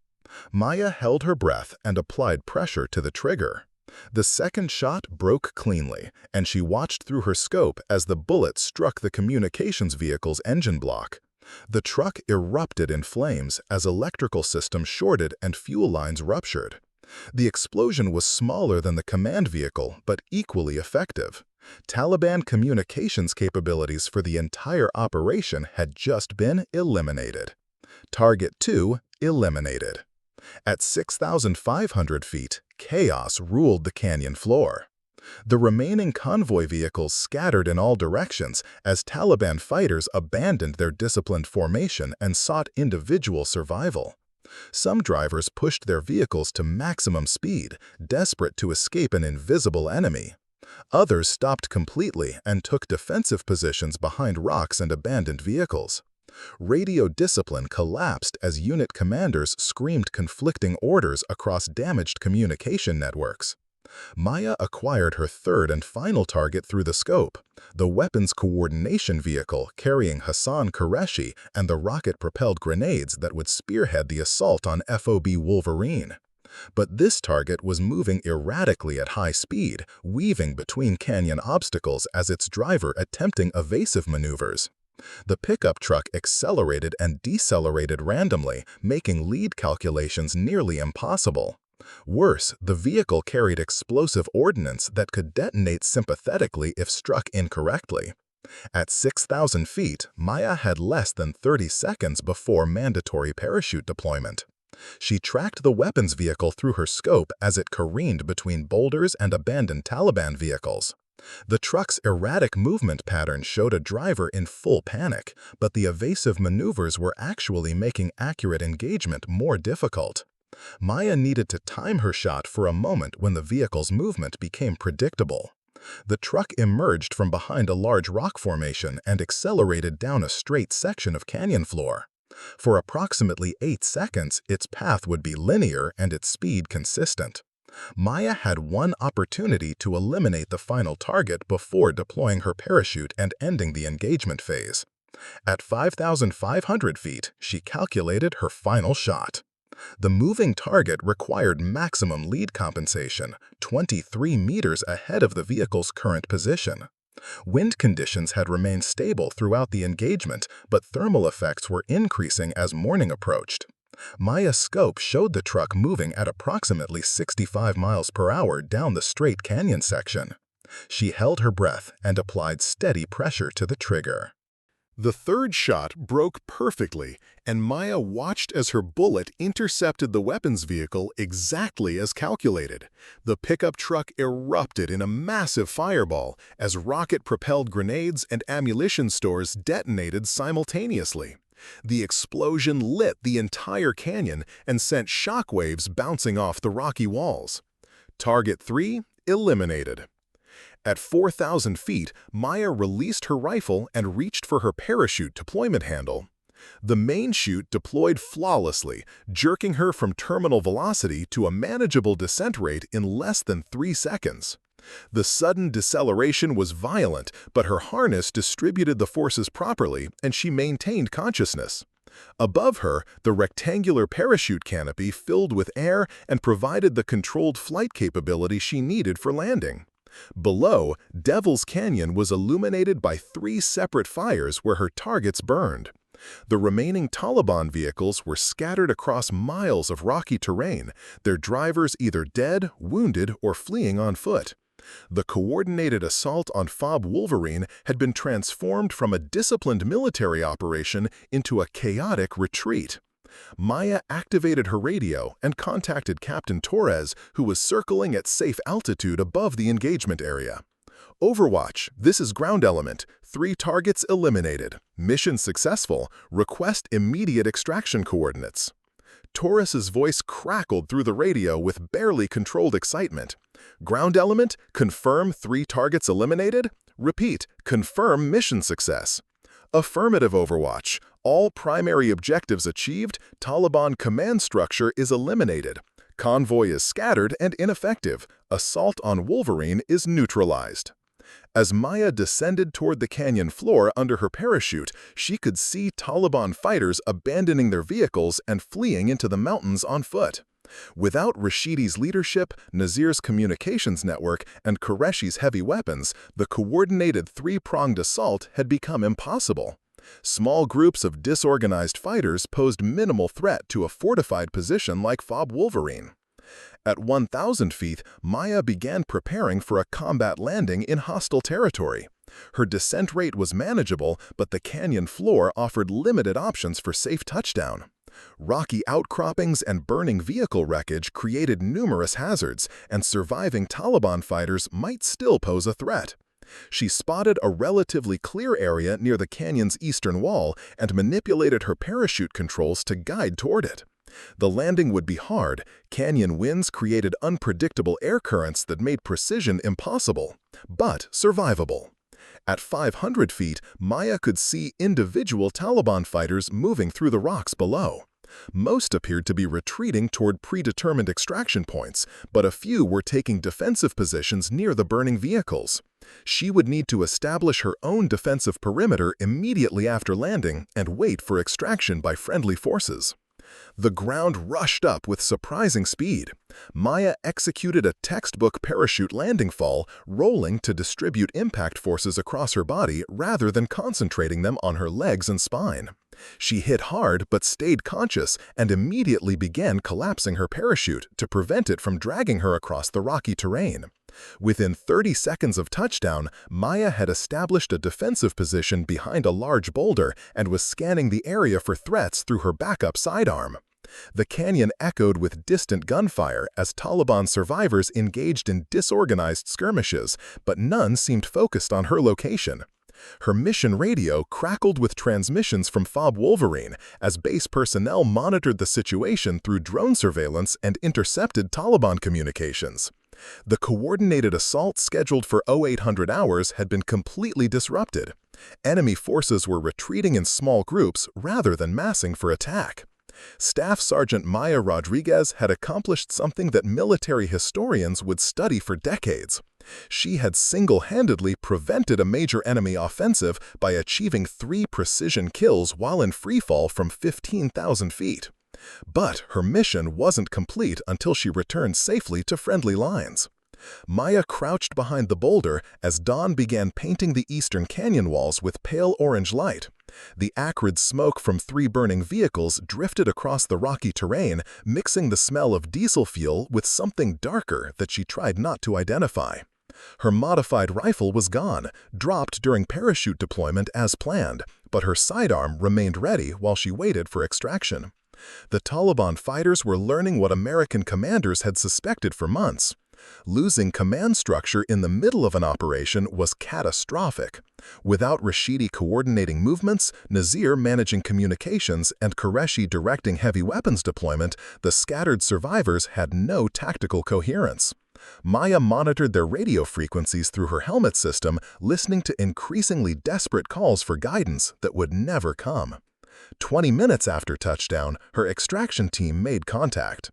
Maya held her breath and applied pressure to the trigger. The second shot broke cleanly, and she watched through her scope as the bullet struck the communications vehicle's engine block. The truck erupted in flames as electrical systems shorted and fuel lines ruptured. The explosion was smaller than the command vehicle, but equally effective. Taliban communications capabilities for the entire operation had just been eliminated. Target 2 eliminated. At 6,500 feet, chaos ruled the canyon floor. The remaining convoy vehicles scattered in all directions as Taliban fighters abandoned their disciplined formation and sought individual survival. Some drivers pushed their vehicles to maximum speed, desperate to escape an invisible enemy. Others stopped completely and took defensive positions behind rocks and abandoned vehicles. Radio discipline collapsed as unit commanders screamed conflicting orders across damaged communication networks. Maya acquired her third and final target through the scope, the weapons coordination vehicle carrying Hassan Qureshi and the rocket-propelled grenades that would spearhead the assault on FOB Wolverine. But this target was moving erratically at high speed, weaving between canyon obstacles as its driver attempting evasive maneuvers. The pickup truck accelerated and decelerated randomly, making lead calculations nearly impossible. Worse, the vehicle carried explosive ordnance that could detonate sympathetically if struck incorrectly. At 6,000 feet, Maya had less than 30 seconds before mandatory parachute deployment. She tracked the weapons vehicle through her scope as it careened between boulders and abandoned Taliban vehicles. The truck's erratic movement pattern showed a driver in full panic, but the evasive maneuvers were actually making accurate engagement more difficult. Maya needed to time her shot for a moment when the vehicle's movement became predictable. The truck emerged from behind a large rock formation and accelerated down a straight section of canyon floor. For approximately 8 seconds, its path would be linear and its speed consistent. Maya had one opportunity to eliminate the final target before deploying her parachute and ending the engagement phase. At 5,500 feet, she calculated her final shot. The moving target required maximum lead compensation, 23 meters ahead of the vehicle's current position. Wind conditions had remained stable throughout the engagement, but thermal effects were increasing as morning approached. Maya's scope showed the truck moving at approximately 65 miles per hour down the straight canyon section. She held her breath and applied steady pressure to the trigger. The third shot broke perfectly, and Maya watched as her bullet intercepted the weapons vehicle exactly as calculated. The pickup truck erupted in a massive fireball as rocket-propelled grenades and ammunition stores detonated simultaneously. The explosion lit the entire canyon and sent shockwaves bouncing off the rocky walls. Target 3 eliminated. At 4,000 feet, Maya released her rifle and reached for her parachute deployment handle. The main chute deployed flawlessly, jerking her from terminal velocity to a manageable descent rate in less than 3 seconds. The sudden deceleration was violent, but her harness distributed the forces properly and she maintained consciousness. Above her, the rectangular parachute canopy filled with air and provided the controlled flight capability she needed for landing. Below, Devil's Canyon was illuminated by 3 separate fires where her targets burned. The remaining Taliban vehicles were scattered across miles of rocky terrain, their drivers either dead, wounded, or fleeing on foot. The coordinated assault on Fob Wolverine had been transformed from a disciplined military operation into a chaotic retreat. Maya activated her radio and contacted Captain Torres, who was circling at safe altitude above the engagement area. Overwatch, this is ground element. 3 targets eliminated. Mission successful. Request immediate extraction coordinates. Torres's voice crackled through the radio with barely controlled excitement. Ground element, confirm 3 targets eliminated. Repeat, confirm mission success. Affirmative, Overwatch. All primary objectives achieved. Taliban command structure is eliminated. Convoy is scattered and ineffective. Assault on Wolverine is neutralized. As Maya descended toward the canyon floor under her parachute, she could see Taliban fighters abandoning their vehicles and fleeing into the mountains on foot. Without Rashidi's leadership, Nazir's communications network, and Qureshi's heavy weapons, the coordinated 3-pronged assault had become impossible. Small groups of disorganized fighters posed minimal threat to a fortified position like Fob Wolverine. At 1,000 feet, Maya began preparing for a combat landing in hostile territory. Her descent rate was manageable, but the canyon floor offered limited options for safe touchdown. Rocky outcroppings and burning vehicle wreckage created numerous hazards, and surviving Taliban fighters might still pose a threat. She spotted a relatively clear area near the canyon's eastern wall and manipulated her parachute controls to guide toward it. The landing would be hard. Canyon winds created unpredictable air currents that made precision impossible, but survivable. At 500 feet, Maya could see individual Taliban fighters moving through the rocks below. Most appeared to be retreating toward predetermined extraction points, but a few were taking defensive positions near the burning vehicles. She would need to establish her own defensive perimeter immediately after landing and wait for extraction by friendly forces. The ground rushed up with surprising speed. Maya executed a textbook parachute landing fall, rolling to distribute impact forces across her body rather than concentrating them on her legs and spine. She hit hard but stayed conscious and immediately began collapsing her parachute to prevent it from dragging her across the rocky terrain. Within 30 seconds of touchdown, Maya had established a defensive position behind a large boulder and was scanning the area for threats through her backup sidearm. The canyon echoed with distant gunfire as Taliban survivors engaged in disorganized skirmishes, but none seemed focused on her location. Her mission radio crackled with transmissions from FOB Wolverine as base personnel monitored the situation through drone surveillance and intercepted Taliban communications. The coordinated assault scheduled for 0800 hours had been completely disrupted. Enemy forces were retreating in small groups rather than massing for attack. Staff Sergeant Maya Rodriguez had accomplished something that military historians would study for decades. She had single-handedly prevented a major enemy offensive by achieving 3 precision kills while in freefall from 15,000 feet. But her mission wasn't complete until she returned safely to friendly lines. Maya crouched behind the boulder as dawn began painting the eastern canyon walls with pale orange light. The acrid smoke from 3 burning vehicles drifted across the rocky terrain, mixing the smell of diesel fuel with something darker that she tried not to identify. Her modified rifle was gone, dropped during parachute deployment as planned, but her sidearm remained ready while she waited for extraction. The Taliban fighters were learning what American commanders had suspected for months. Losing command structure in the middle of an operation was catastrophic. Without Rashidi coordinating movements, Nazir managing communications, and Qureshi directing heavy weapons deployment, the scattered survivors had no tactical coherence. Maya monitored their radio frequencies through her helmet system, listening to increasingly desperate calls for guidance that would never come. 20 minutes after touchdown, her extraction team made contact.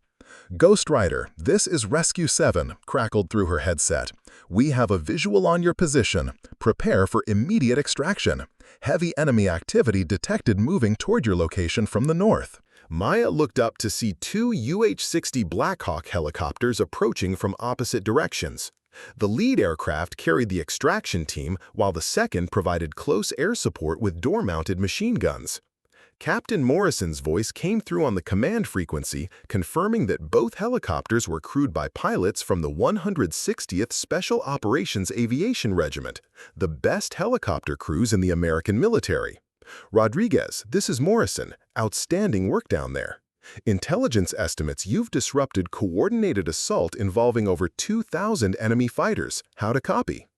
"Ghost Rider, this is Rescue 7, crackled through her headset. "We have a visual on your position. Prepare for immediate extraction. Heavy enemy activity detected moving toward your location from the north." Maya looked up to see 2 UH-60 Blackhawk helicopters approaching from opposite directions. The lead aircraft carried the extraction team, while the second provided close air support with door-mounted machine guns. Captain Morrison's voice came through on the command frequency, confirming that both helicopters were crewed by pilots from the 160th Special Operations Aviation Regiment, the best helicopter crews in the American military. "Rodriguez, this is Morrison. Outstanding work down there. Intelligence estimates you've disrupted coordinated assault involving over 2,000 enemy fighters. How to copy?"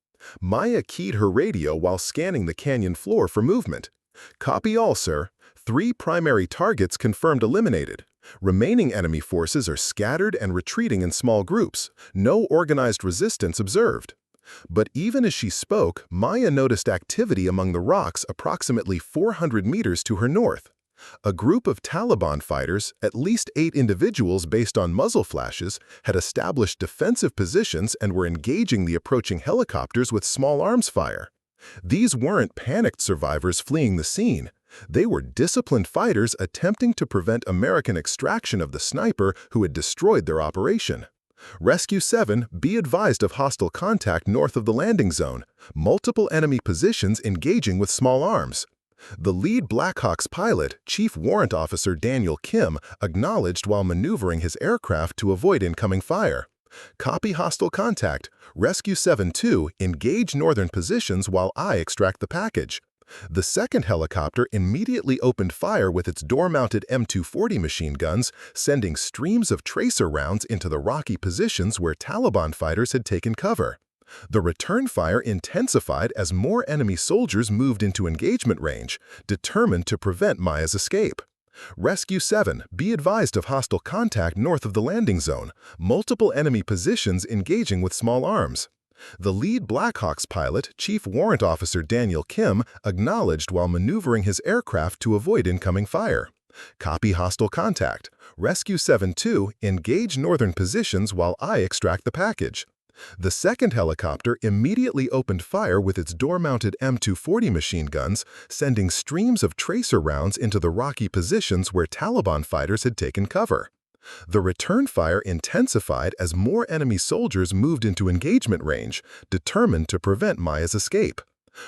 Maya keyed her radio while scanning the canyon floor for movement. "Copy all, sir. 3 primary targets confirmed eliminated. Remaining enemy forces are scattered and retreating in small groups. No organized resistance observed." But even as she spoke, Maya noticed activity among the rocks approximately 400 meters to her north. A group of Taliban fighters, at least 8 individuals based on muzzle flashes, had established defensive positions and were engaging the approaching helicopters with small arms fire. These weren't panicked survivors fleeing the scene. They were disciplined fighters attempting to prevent American extraction of the sniper who had destroyed their operation. "Rescue 7, be advised of hostile contact north of the landing zone. Multiple enemy positions engaging with small arms." The lead Blackhawks pilot, Chief Warrant Officer Daniel Kim, acknowledged while maneuvering his aircraft to avoid incoming fire. "Copy hostile contact. Rescue 7-2, engage northern positions while I extract the package." The second helicopter immediately opened fire with its door-mounted M240 machine guns, sending streams of tracer rounds into the rocky positions where Taliban fighters had taken cover. The return fire intensified as more enemy soldiers moved into engagement range, determined to prevent Maya's escape. "Rescue 7, be advised of hostile contact north of the landing zone. Multiple enemy positions engaging with small arms." The lead Blackhawks pilot, Chief Warrant Officer Daniel Kim, acknowledged while maneuvering his aircraft to avoid incoming fire. "Copy hostile contact. Rescue 7-2, engage northern positions while I extract the package." The second helicopter immediately opened fire with its door-mounted M240 machine guns, sending streams of tracer rounds into the rocky positions where Taliban fighters had taken cover. The return fire intensified as more enemy soldiers moved into engagement range, determined to prevent Maya's escape.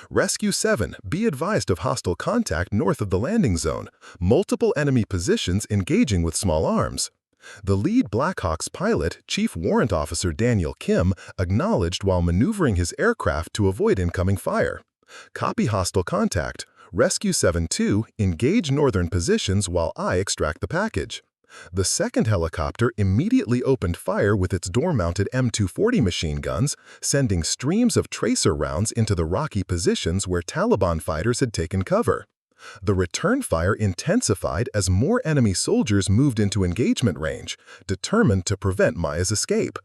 "Rescue 7, be advised of hostile contact north of the landing zone. Multiple enemy positions engaging with small arms." The lead Blackhawks pilot, Chief Warrant Officer Daniel Kim, acknowledged while maneuvering his aircraft to avoid incoming fire. "Copy hostile contact. Rescue 7-2, engage northern positions while I extract the package." The second helicopter immediately opened fire with its door-mounted M240 machine guns, sending streams of tracer rounds into the rocky positions where Taliban fighters had taken cover. The return fire intensified as more enemy soldiers moved into engagement range, determined to prevent Maya's escape.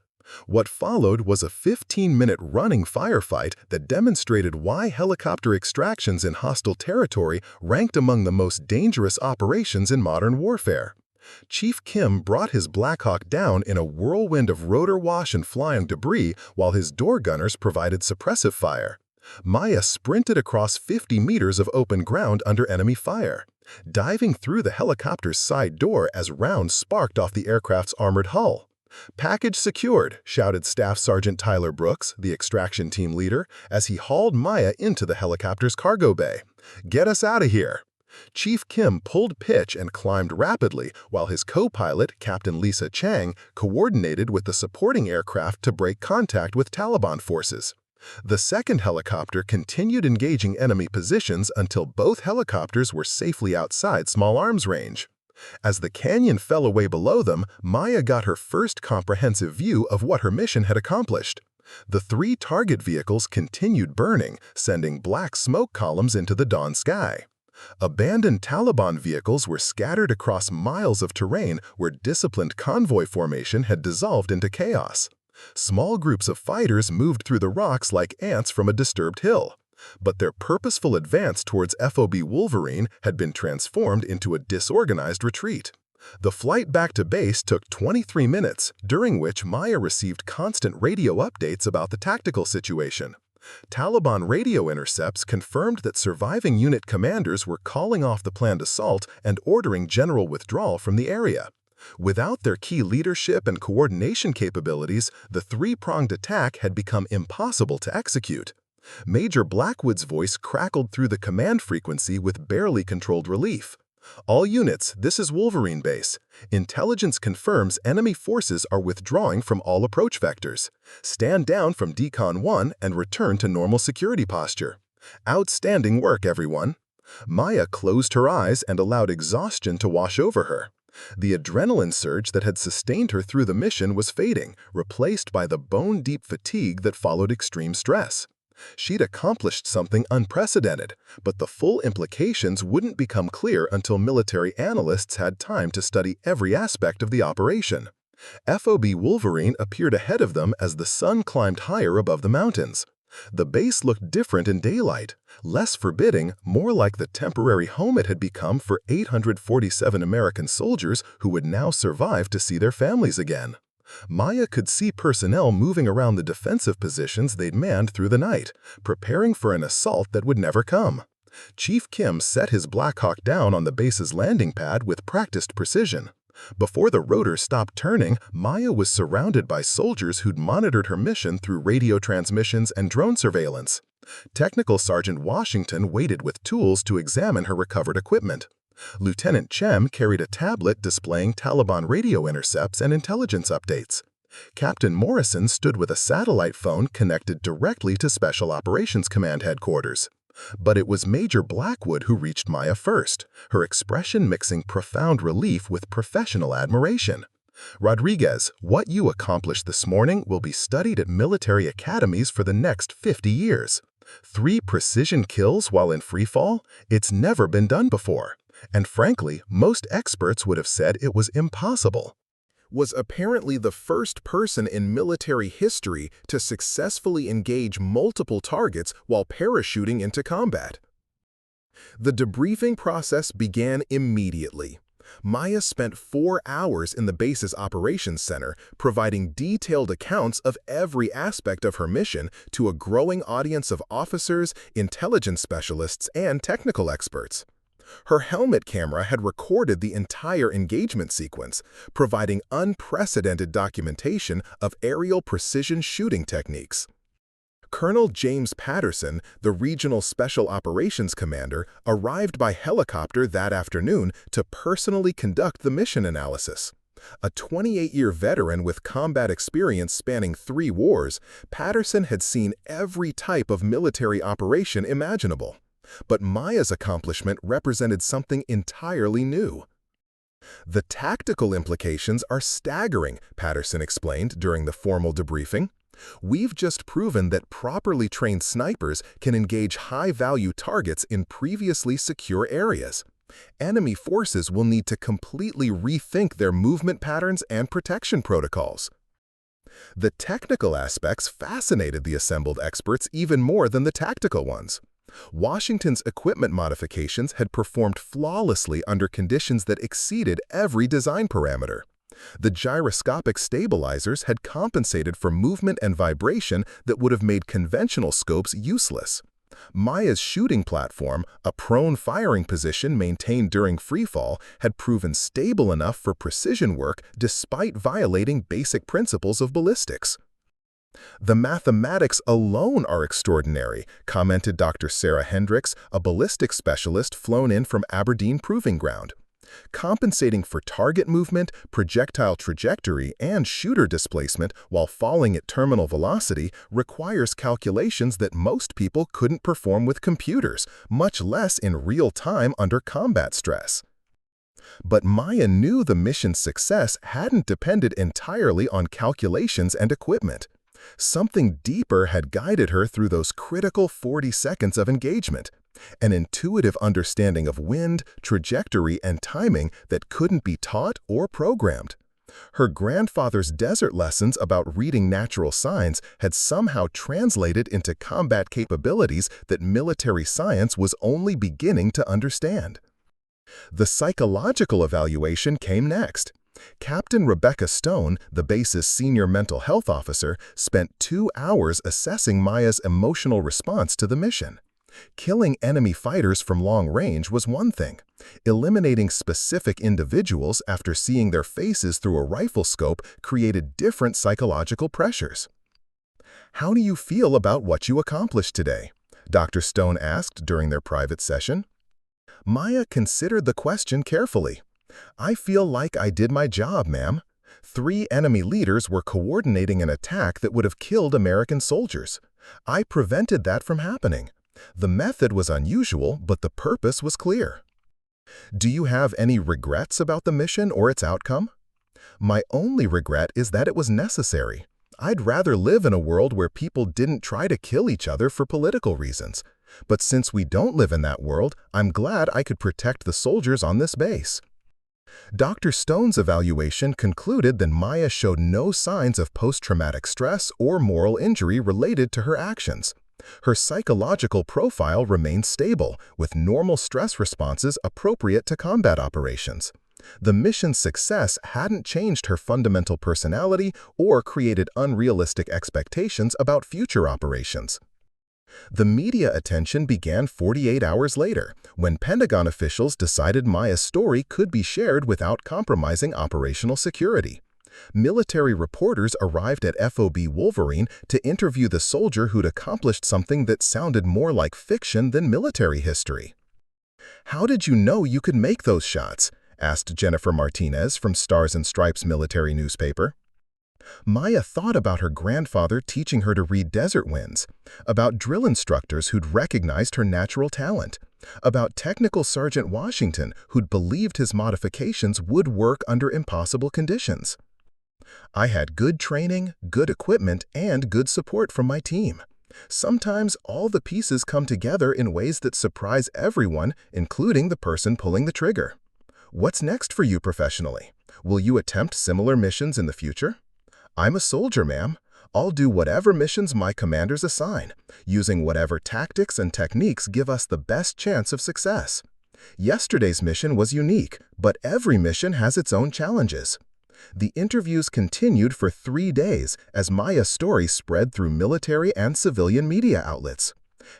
What followed was a 15-minute running firefight that demonstrated why helicopter extractions in hostile territory ranked among the most dangerous operations in modern warfare. Chief Kim brought his Black Hawk down in a whirlwind of rotor wash and flying debris while his door gunners provided suppressive fire. Maya sprinted across 50 meters of open ground under enemy fire, diving through the helicopter's side door as rounds sparked off the aircraft's armored hull. "Package secured," shouted Staff Sergeant Tyler Brooks, the extraction team leader, as he hauled Maya into the helicopter's cargo bay. "Get us out of here." Chief Kim pulled pitch and climbed rapidly, while his co-pilot, Captain Lisa Chang, coordinated with the supporting aircraft to break contact with Taliban forces. The second helicopter continued engaging enemy positions until both helicopters were safely outside small arms range. As the canyon fell away below them, Maya got her first comprehensive view of what her mission had accomplished. The three target vehicles continued burning, sending black smoke columns into the dawn sky. Abandoned Taliban vehicles were scattered across miles of terrain where disciplined convoy formation had dissolved into chaos. Small groups of fighters moved through the rocks like ants from a disturbed hill. But their purposeful advance towards FOB Wolverine had been transformed into a disorganized retreat. The flight back to base took 23 minutes, during which Maya received constant radio updates about the tactical situation. Taliban radio intercepts confirmed that surviving unit commanders were calling off the planned assault and ordering general withdrawal from the area. Without their key leadership and coordination capabilities, the three-pronged attack had become impossible to execute. Major Blackwood's voice crackled through the command frequency with barely controlled relief. "All units, this is Wolverine Base. Intelligence confirms enemy forces are withdrawing from all approach vectors. Stand down from Decon 1 and return to normal security posture. Outstanding work, everyone." Maya closed her eyes and allowed exhaustion to wash over her. The adrenaline surge that had sustained her through the mission was fading, replaced by the bone-deep fatigue that followed extreme stress. She'd accomplished something unprecedented, but the full implications wouldn't become clear until military analysts had time to study every aspect of the operation. FOB Wolverine appeared ahead of them as the sun climbed higher above the mountains. The base looked different in daylight, less forbidding, more like the temporary home it had become for 847 American soldiers who would now survive to see their families again. Maya could see personnel moving around the defensive positions they'd manned through the night, preparing for an assault that would never come. Chief Kim set his Black Hawk down on the base's landing pad with practiced precision. Before the rotor stopped turning, Maya was surrounded by soldiers who'd monitored her mission through radio transmissions and drone surveillance. Technical Sergeant Washington waited with tools to examine her recovered equipment. Lieutenant Chem carried a tablet displaying Taliban radio intercepts and intelligence updates. Captain Morrison stood with a satellite phone connected directly to Special Operations Command headquarters. But it was Major Blackwood who reached Maya first, her expression mixing profound relief with professional admiration. "Rodriguez, what you accomplished this morning will be studied at military academies for the next 50 years. 3 precision kills while in freefall? It's never been done before. And frankly, most experts would have said it was impossible." Was apparently the first person in military history to successfully engage multiple targets while parachuting into combat. The debriefing process began immediately. Maya spent 4 hours in the base's operations center, providing detailed accounts of every aspect of her mission to a growing audience of officers, intelligence specialists, and technical experts. Her helmet camera had recorded the entire engagement sequence, providing unprecedented documentation of aerial precision shooting techniques. Colonel James Patterson, the Regional Special Operations Commander, arrived by helicopter that afternoon to personally conduct the mission analysis. A 28-year veteran with combat experience spanning 3 wars, Patterson had seen every type of military operation imaginable. But Maya's accomplishment represented something entirely new. The tactical implications are staggering, Patterson explained during the formal debriefing. We've just proven that properly trained snipers can engage high-value targets in previously secure areas. Enemy forces will need to completely rethink their movement patterns and protection protocols. The technical aspects fascinated the assembled experts even more than the tactical ones. Washington's equipment modifications had performed flawlessly under conditions that exceeded every design parameter. The gyroscopic stabilizers had compensated for movement and vibration that would have made conventional scopes useless. Maya's shooting platform, a prone firing position maintained during freefall, had proven stable enough for precision work despite violating basic principles of ballistics. The mathematics alone are extraordinary, commented Dr. Sarah Hendricks, a ballistics specialist flown in from Aberdeen Proving Ground. Compensating for target movement, projectile trajectory, and shooter displacement while falling at terminal velocity requires calculations that most people couldn't perform with computers, much less in real time under combat stress. But Maya knew the mission's success hadn't depended entirely on calculations and equipment. Something deeper had guided her through those critical 40 seconds of engagement. An intuitive understanding of wind, trajectory, and timing that couldn't be taught or programmed. Her grandfather's desert lessons about reading natural signs had somehow translated into combat capabilities that military science was only beginning to understand. The psychological evaluation came next. Captain Rebecca Stone, the base's senior mental health officer, spent 2 hours assessing Maya's emotional response to the mission. Killing enemy fighters from long range was one thing. Eliminating specific individuals after seeing their faces through a rifle scope created different psychological pressures. "How do you feel about what you accomplished today?" Dr. Stone asked during their private session. Maya considered the question carefully. "I feel like I did my job, ma'am. 3 enemy leaders were coordinating an attack that would have killed American soldiers. I prevented that from happening. The method was unusual, but the purpose was clear." "Do you have any regrets about the mission or its outcome?" "My only regret is that it was necessary. I'd rather live in a world where people didn't try to kill each other for political reasons. But since we don't live in that world, I'm glad I could protect the soldiers on this base." Dr. Stone's evaluation concluded that Maya showed no signs of post-traumatic stress or moral injury related to her actions. Her psychological profile remained stable, with normal stress responses appropriate to combat operations. The mission's success hadn't changed her fundamental personality or created unrealistic expectations about future operations. The media attention began 48 hours later, when Pentagon officials decided Maya's story could be shared without compromising operational security. Military reporters arrived at FOB Wolverine to interview the soldier who'd accomplished something that sounded more like fiction than military history. "How did you know you could make those shots?" asked Jennifer Martinez from Stars and Stripes military newspaper. Maya thought about her grandfather teaching her to read desert winds, about drill instructors who'd recognized her natural talent, about Technical Sergeant Washington who'd believed his modifications would work under impossible conditions. "I had good training, good equipment, and good support from my team. Sometimes all the pieces come together in ways that surprise everyone, including the person pulling the trigger." "What's next for you professionally? Will you attempt similar missions in the future?" "I'm a soldier, ma'am. I'll do whatever missions my commanders assign, using whatever tactics and techniques give us the best chance of success. Yesterday's mission was unique, but every mission has its own challenges." The interviews continued for 3 days as Maya's story spread through military and civilian media outlets.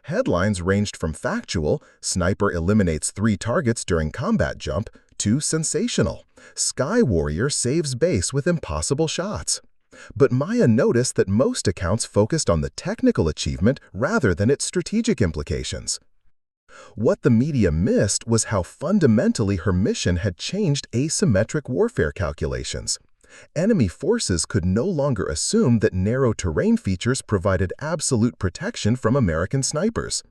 Headlines ranged from factual, "Sniper eliminates 3 targets during combat jump," to sensational, "Sky Warrior saves base with impossible shots." But Maya noticed that most accounts focused on the technical achievement rather than its strategic implications. What the media missed was how fundamentally her mission had changed asymmetric warfare calculations. Enemy forces could no longer assume that narrow terrain features provided absolute protection from American snipers.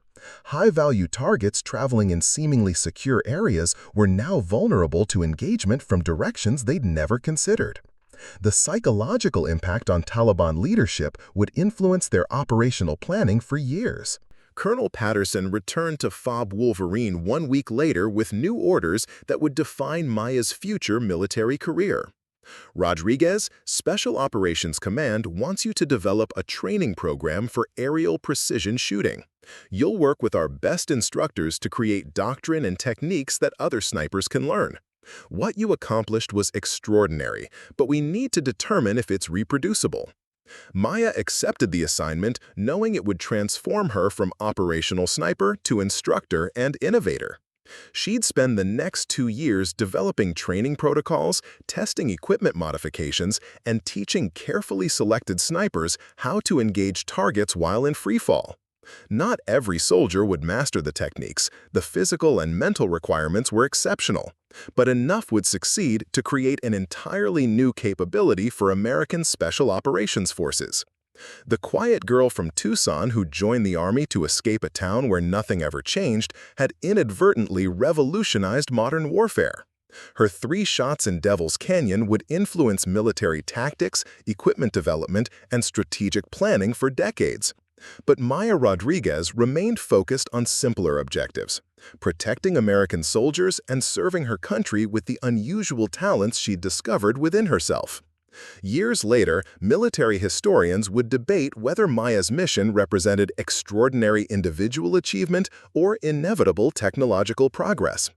High-value targets traveling in seemingly secure areas were now vulnerable to engagement from directions they'd never considered. The psychological impact on Taliban leadership would influence their operational planning for years. Colonel Patterson returned to FOB Wolverine 1 week later with new orders that would define Maya's future military career. Rodriguez, Special Operations Command wants you to develop a training program for aerial precision shooting. You'll work with our best instructors to create doctrine and techniques that other snipers can learn. What you accomplished was extraordinary, but we need to determine if it's reproducible. Maya accepted the assignment, knowing it would transform her from operational sniper to instructor and innovator. She'd spend the next 2 years developing training protocols, testing equipment modifications, and teaching carefully selected snipers how to engage targets while in freefall. Not every soldier would master the techniques. The physical and mental requirements were exceptional, but enough would succeed to create an entirely new capability for American Special Operations Forces. The quiet girl from Tucson who joined the Army to escape a town where nothing ever changed had inadvertently revolutionized modern warfare. Her 3 shots in Devil's Canyon would influence military tactics, equipment development, and strategic planning for decades. But Maya Rodriguez remained focused on simpler objectives, protecting American soldiers and serving her country with the unusual talents she'd discovered within herself. Years later, military historians would debate whether Maya's mission represented extraordinary individual achievement or inevitable technological progress.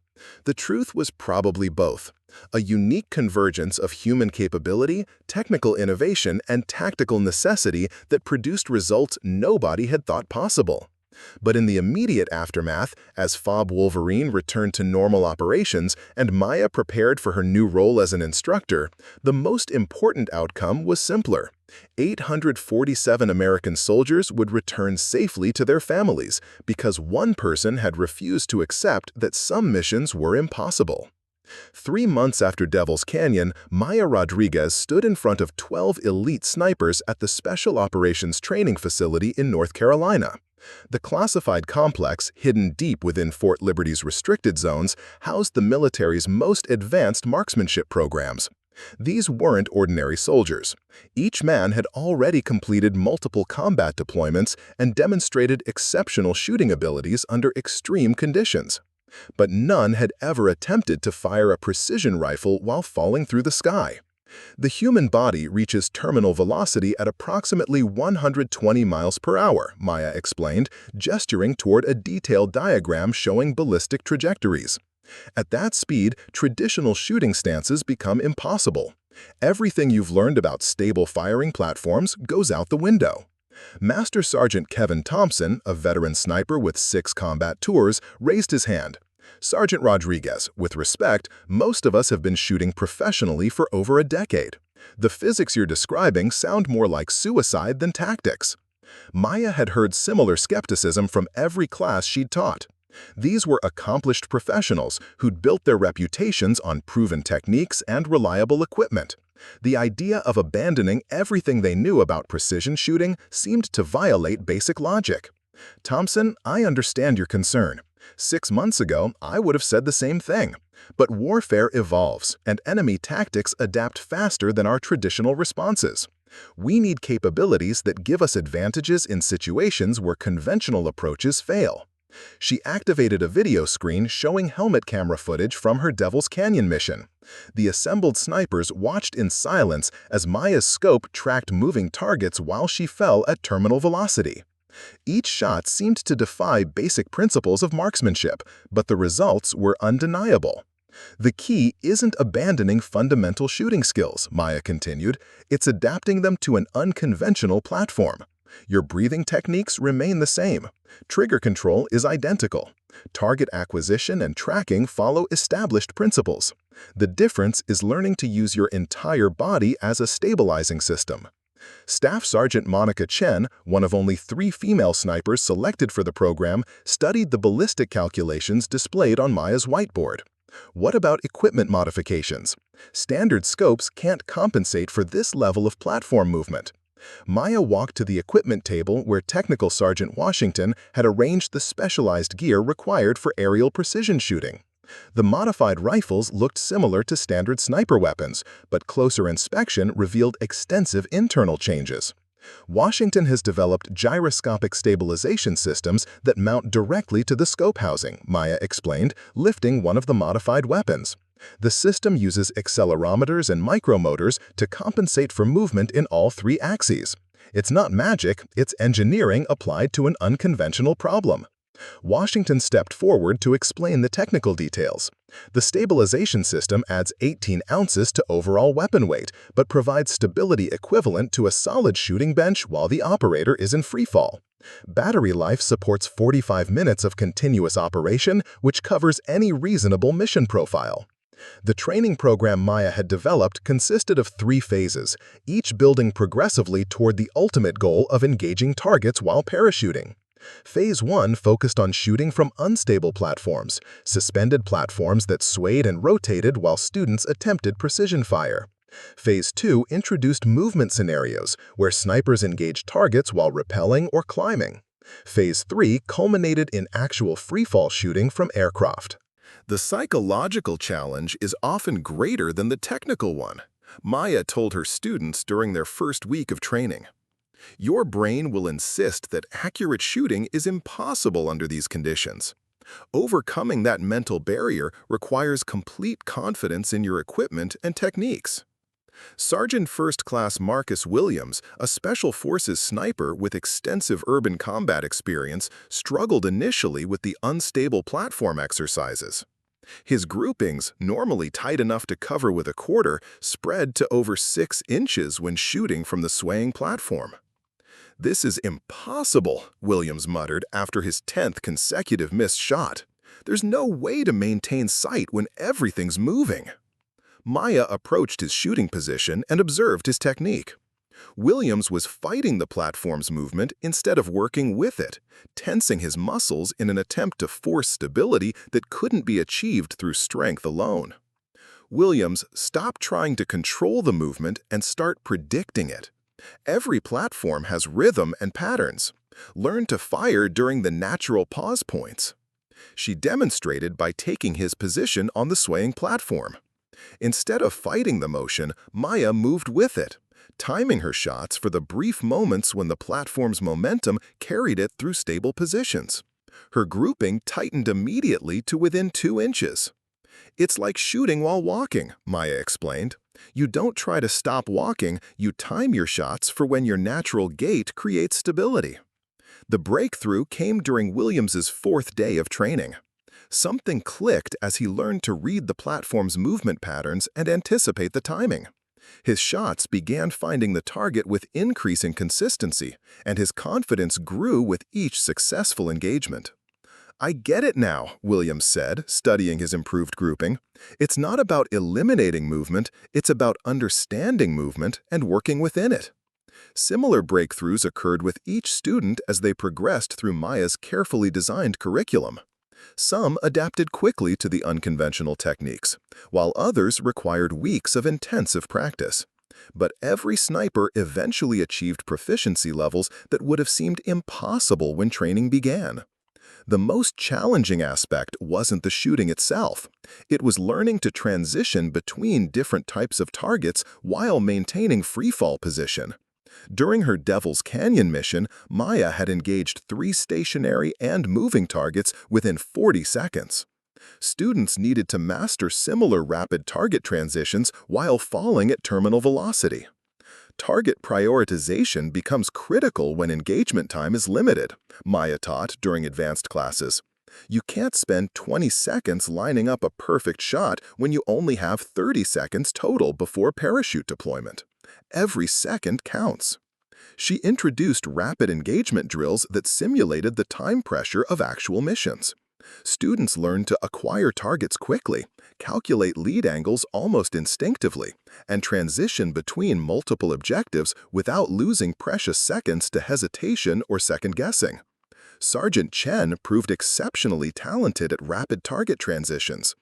The truth was probably both, a unique convergence of human capability, technical innovation, and tactical necessity that produced results nobody had thought possible. But in the immediate aftermath, as FOB Wolverine returned to normal operations and Maya prepared for her new role as an instructor, the most important outcome was simpler. 847 American soldiers would return safely to their families because one person had refused to accept that some missions were impossible. 3 months after Devil's Canyon, Maya Rodriguez stood in front of 12 elite snipers at the Special Operations Training Facility in North Carolina. The classified complex, hidden deep within Fort Liberty's restricted zones, housed the military's most advanced marksmanship programs. These weren't ordinary soldiers. Each man had already completed multiple combat deployments and demonstrated exceptional shooting abilities under extreme conditions. But none had ever attempted to fire a precision rifle while falling through the sky. The human body reaches terminal velocity at approximately 120 miles per hour, Maya explained, gesturing toward a detailed diagram showing ballistic trajectories. At that speed, traditional shooting stances become impossible. Everything you've learned about stable firing platforms goes out the window. Master Sergeant Kevin Thompson, a veteran sniper with 6 combat tours, raised his hand. Sergeant Rodriguez, with respect, most of us have been shooting professionally for over a decade. The physics you're describing sound more like suicide than tactics. Maya had heard similar skepticism from every class she'd taught. These were accomplished professionals who'd built their reputations on proven techniques and reliable equipment. The idea of abandoning everything they knew about precision shooting seemed to violate basic logic. Thompson, I understand your concern. 6 months ago, I would have said the same thing. But warfare evolves, and enemy tactics adapt faster than our traditional responses. We need capabilities that give us advantages in situations where conventional approaches fail. She activated a video screen showing helmet camera footage from her Devil's Canyon mission. The assembled snipers watched in silence as Maya's scope tracked moving targets while she fell at terminal velocity. Each shot seemed to defy basic principles of marksmanship, but the results were undeniable. The key isn't abandoning fundamental shooting skills, Maya continued. It's adapting them to an unconventional platform. Your breathing techniques remain the same. Trigger control is identical. Target acquisition and tracking follow established principles. The difference is learning to use your entire body as a stabilizing system. Staff Sergeant Monica Chen, one of only 3 female snipers selected for the program, studied the ballistic calculations displayed on Maya's whiteboard. What about equipment modifications? Standard scopes can't compensate for this level of platform movement. Maya walked to the equipment table where Technical Sergeant Washington had arranged the specialized gear required for aerial precision shooting. The modified rifles looked similar to standard sniper weapons, but closer inspection revealed extensive internal changes. Washington has developed gyroscopic stabilization systems that mount directly to the scope housing, Maya explained, lifting one of the modified weapons. The system uses accelerometers and micromotors to compensate for movement in all three axes. It's not magic, it's engineering applied to an unconventional problem. Washington stepped forward to explain the technical details. The stabilization system adds 18 ounces to overall weapon weight, but provides stability equivalent to a solid shooting bench while the operator is in freefall. Battery life supports 45 minutes of continuous operation, which covers any reasonable mission profile. The training program Maya had developed consisted of 3 phases, each building progressively toward the ultimate goal of engaging targets while parachuting. Phase 1 focused on shooting from unstable platforms, suspended platforms that swayed and rotated while students attempted precision fire. Phase 2 introduced movement scenarios, where snipers engaged targets while rappelling or climbing. Phase 3 culminated in actual freefall shooting from aircraft. The psychological challenge is often greater than the technical one, Maya told her students during their first week of training. Your brain will insist that accurate shooting is impossible under these conditions. Overcoming that mental barrier requires complete confidence in your equipment and techniques. Sergeant First Class Marcus Williams, a Special Forces sniper with extensive urban combat experience, struggled initially with the unstable platform exercises. His groupings, normally tight enough to cover with a quarter, spread to over 6 inches when shooting from the swaying platform. "This is impossible," Williams muttered after his 10th consecutive missed shot. "There's no way to maintain sight when everything's moving." Maya approached his shooting position and observed his technique. Williams was fighting the platform's movement instead of working with it, tensing his muscles in an attempt to force stability that couldn't be achieved through strength alone. Williams stopped trying to control the movement and start predicting it. Every platform has rhythm and patterns. Learn to fire during the natural pause points. She demonstrated by taking his position on the swaying platform. Instead of fighting the motion, Maya moved with it, timing her shots for the brief moments when the platform's momentum carried it through stable positions. Her grouping tightened immediately to within 2 inches. "It's like shooting while walking," Maya explained. "You don't try to stop walking, you time your shots for when your natural gait creates stability." The breakthrough came during Williams's 4th day of training. Something clicked as he learned to read the platform's movement patterns and anticipate the timing. His shots began finding the target with increasing consistency, and his confidence grew with each successful engagement. "I get it now," Williams said, studying his improved grouping. "It's not about eliminating movement, it's about understanding movement and working within it." Similar breakthroughs occurred with each student as they progressed through Maya's carefully designed curriculum. Some adapted quickly to the unconventional techniques, while others required weeks of intensive practice. But every sniper eventually achieved proficiency levels that would have seemed impossible when training began. The most challenging aspect wasn't the shooting itself. It was learning to transition between different types of targets while maintaining freefall position. During her Devil's Canyon mission, Maya had engaged 3 stationary and moving targets within 40 seconds. Students needed to master similar rapid target transitions while falling at terminal velocity. Target prioritization becomes critical when engagement time is limited, Maya taught during advanced classes. You can't spend 20 seconds lining up a perfect shot when you only have 30 seconds total before parachute deployment. Every second counts. She introduced rapid engagement drills that simulated the time pressure of actual missions. Students learned to acquire targets quickly, calculate lead angles almost instinctively, and transition between multiple objectives without losing precious seconds to hesitation or second-guessing. Sergeant Chen proved exceptionally talented at rapid target transitions.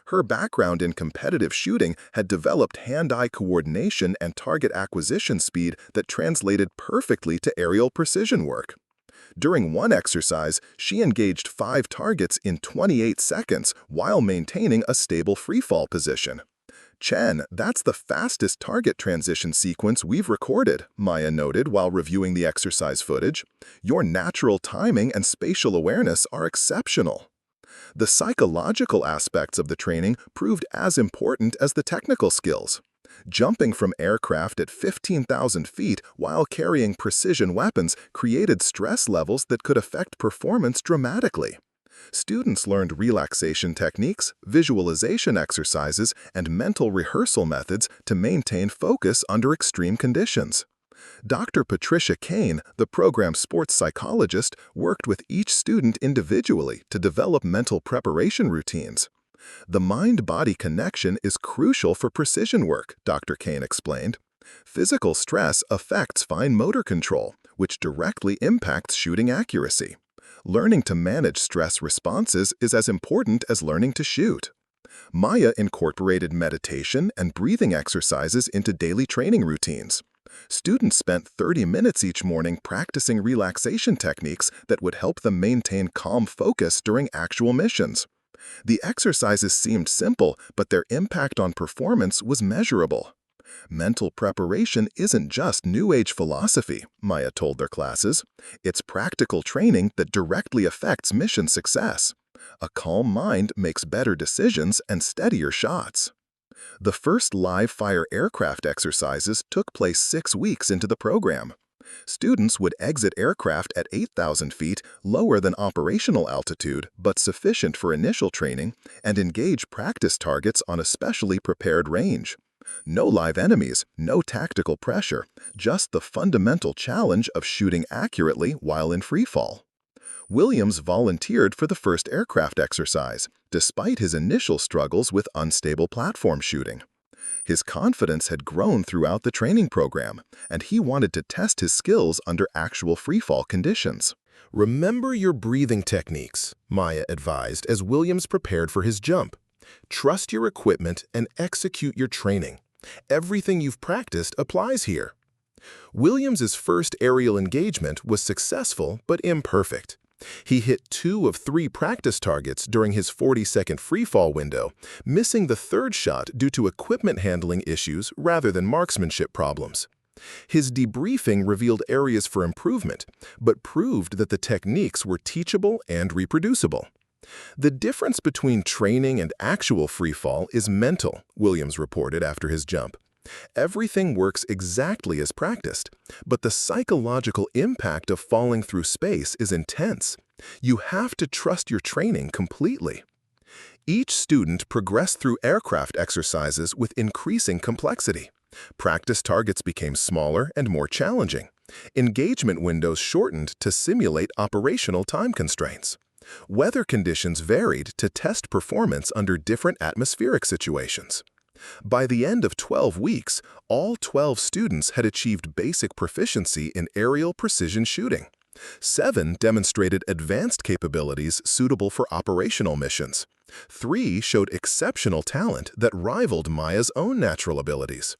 Her background in competitive shooting had developed hand-eye coordination and target acquisition speed that translated perfectly to aerial precision work. During one exercise, she engaged 5 targets in 28 seconds while maintaining a stable freefall position. "Chen, that's the fastest target transition sequence we've recorded," Maya noted while reviewing the exercise footage. "Your natural timing and spatial awareness are exceptional." The psychological aspects of the training proved as important as the technical skills. Jumping from aircraft at 15,000 feet while carrying precision weapons created stress levels that could affect performance dramatically. Students learned relaxation techniques, visualization exercises, and mental rehearsal methods to maintain focus under extreme conditions. Dr. Patricia Kane, the program's sports psychologist, worked with each student individually to develop mental preparation routines. "The mind-body connection is crucial for precision work," Dr. Kane explained. "Physical stress affects fine motor control, which directly impacts shooting accuracy. Learning to manage stress responses is as important as learning to shoot." Maya incorporated meditation and breathing exercises into daily training routines. Students spent 30 minutes each morning practicing relaxation techniques that would help them maintain calm focus during actual missions. The exercises seemed simple, but their impact on performance was measurable. "Mental preparation isn't just New Age philosophy," Maya told their classes. "It's practical training that directly affects mission success. A calm mind makes better decisions and steadier shots." The first live-fire aircraft exercises took place 6 weeks into the program. Students would exit aircraft at 8,000 feet, lower than operational altitude, but sufficient for initial training, and engage practice targets on a specially prepared range. No live enemies, no tactical pressure, just the fundamental challenge of shooting accurately while in freefall. Williams volunteered for the first aircraft exercise, despite his initial struggles with unstable platform shooting. His confidence had grown throughout the training program, and he wanted to test his skills under actual freefall conditions. Remember your breathing techniques, Maya advised as Williams prepared for his jump. Trust your equipment and execute your training. Everything you've practiced applies here. Williams's first aerial engagement was successful but imperfect. He hit 2 of 3 practice targets during his 40-second freefall window, missing the third shot due to equipment handling issues rather than marksmanship problems. His debriefing revealed areas for improvement, but proved that the techniques were teachable and reproducible. "The difference between training and actual freefall is mental," Williams reported after his jump. "Everything works exactly as practiced, but the psychological impact of falling through space is intense. You have to trust your training completely." Each student progressed through aircraft exercises with increasing complexity. Practice targets became smaller and more challenging. Engagement windows shortened to simulate operational time constraints. Weather conditions varied to test performance under different atmospheric situations. By the end of 12 weeks, all 12 students had achieved basic proficiency in aerial precision shooting. 7 demonstrated advanced capabilities suitable for operational missions. 3 showed exceptional talent that rivaled Maya's own natural abilities.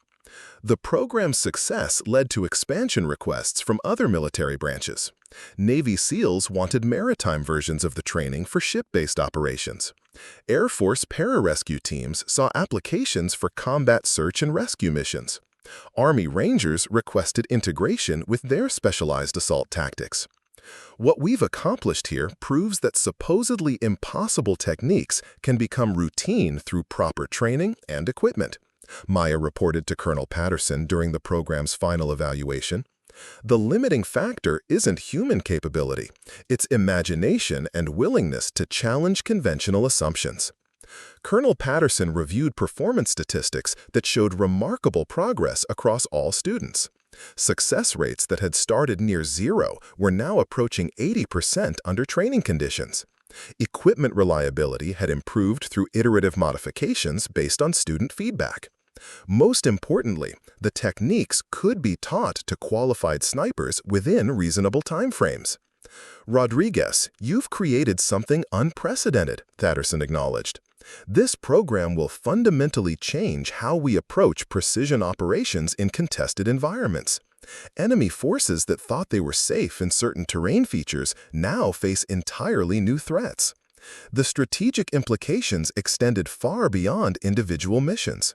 The program's success led to expansion requests from other military branches. Navy SEALs wanted maritime versions of the training for ship-based operations. Air Force pararescue teams saw applications for combat search and rescue missions. Army Rangers requested integration with their specialized assault tactics. What we've accomplished here proves that supposedly impossible techniques can become routine through proper training and equipment, Maya reported to Colonel Patterson during the program's final evaluation. "The limiting factor isn't human capability, it's imagination and willingness to challenge conventional assumptions." Colonel Patterson reviewed performance statistics that showed remarkable progress across all students. Success rates that had started near 0 were now approaching 80% under training conditions. Equipment reliability had improved through iterative modifications based on student feedback. Most importantly, the techniques could be taught to qualified snipers within reasonable timeframes. "Rodriguez, you've created something unprecedented," Patterson acknowledged. This program will fundamentally change how we approach precision operations in contested environments. Enemy forces that thought they were safe in certain terrain features now face entirely new threats. The strategic implications extended far beyond individual missions.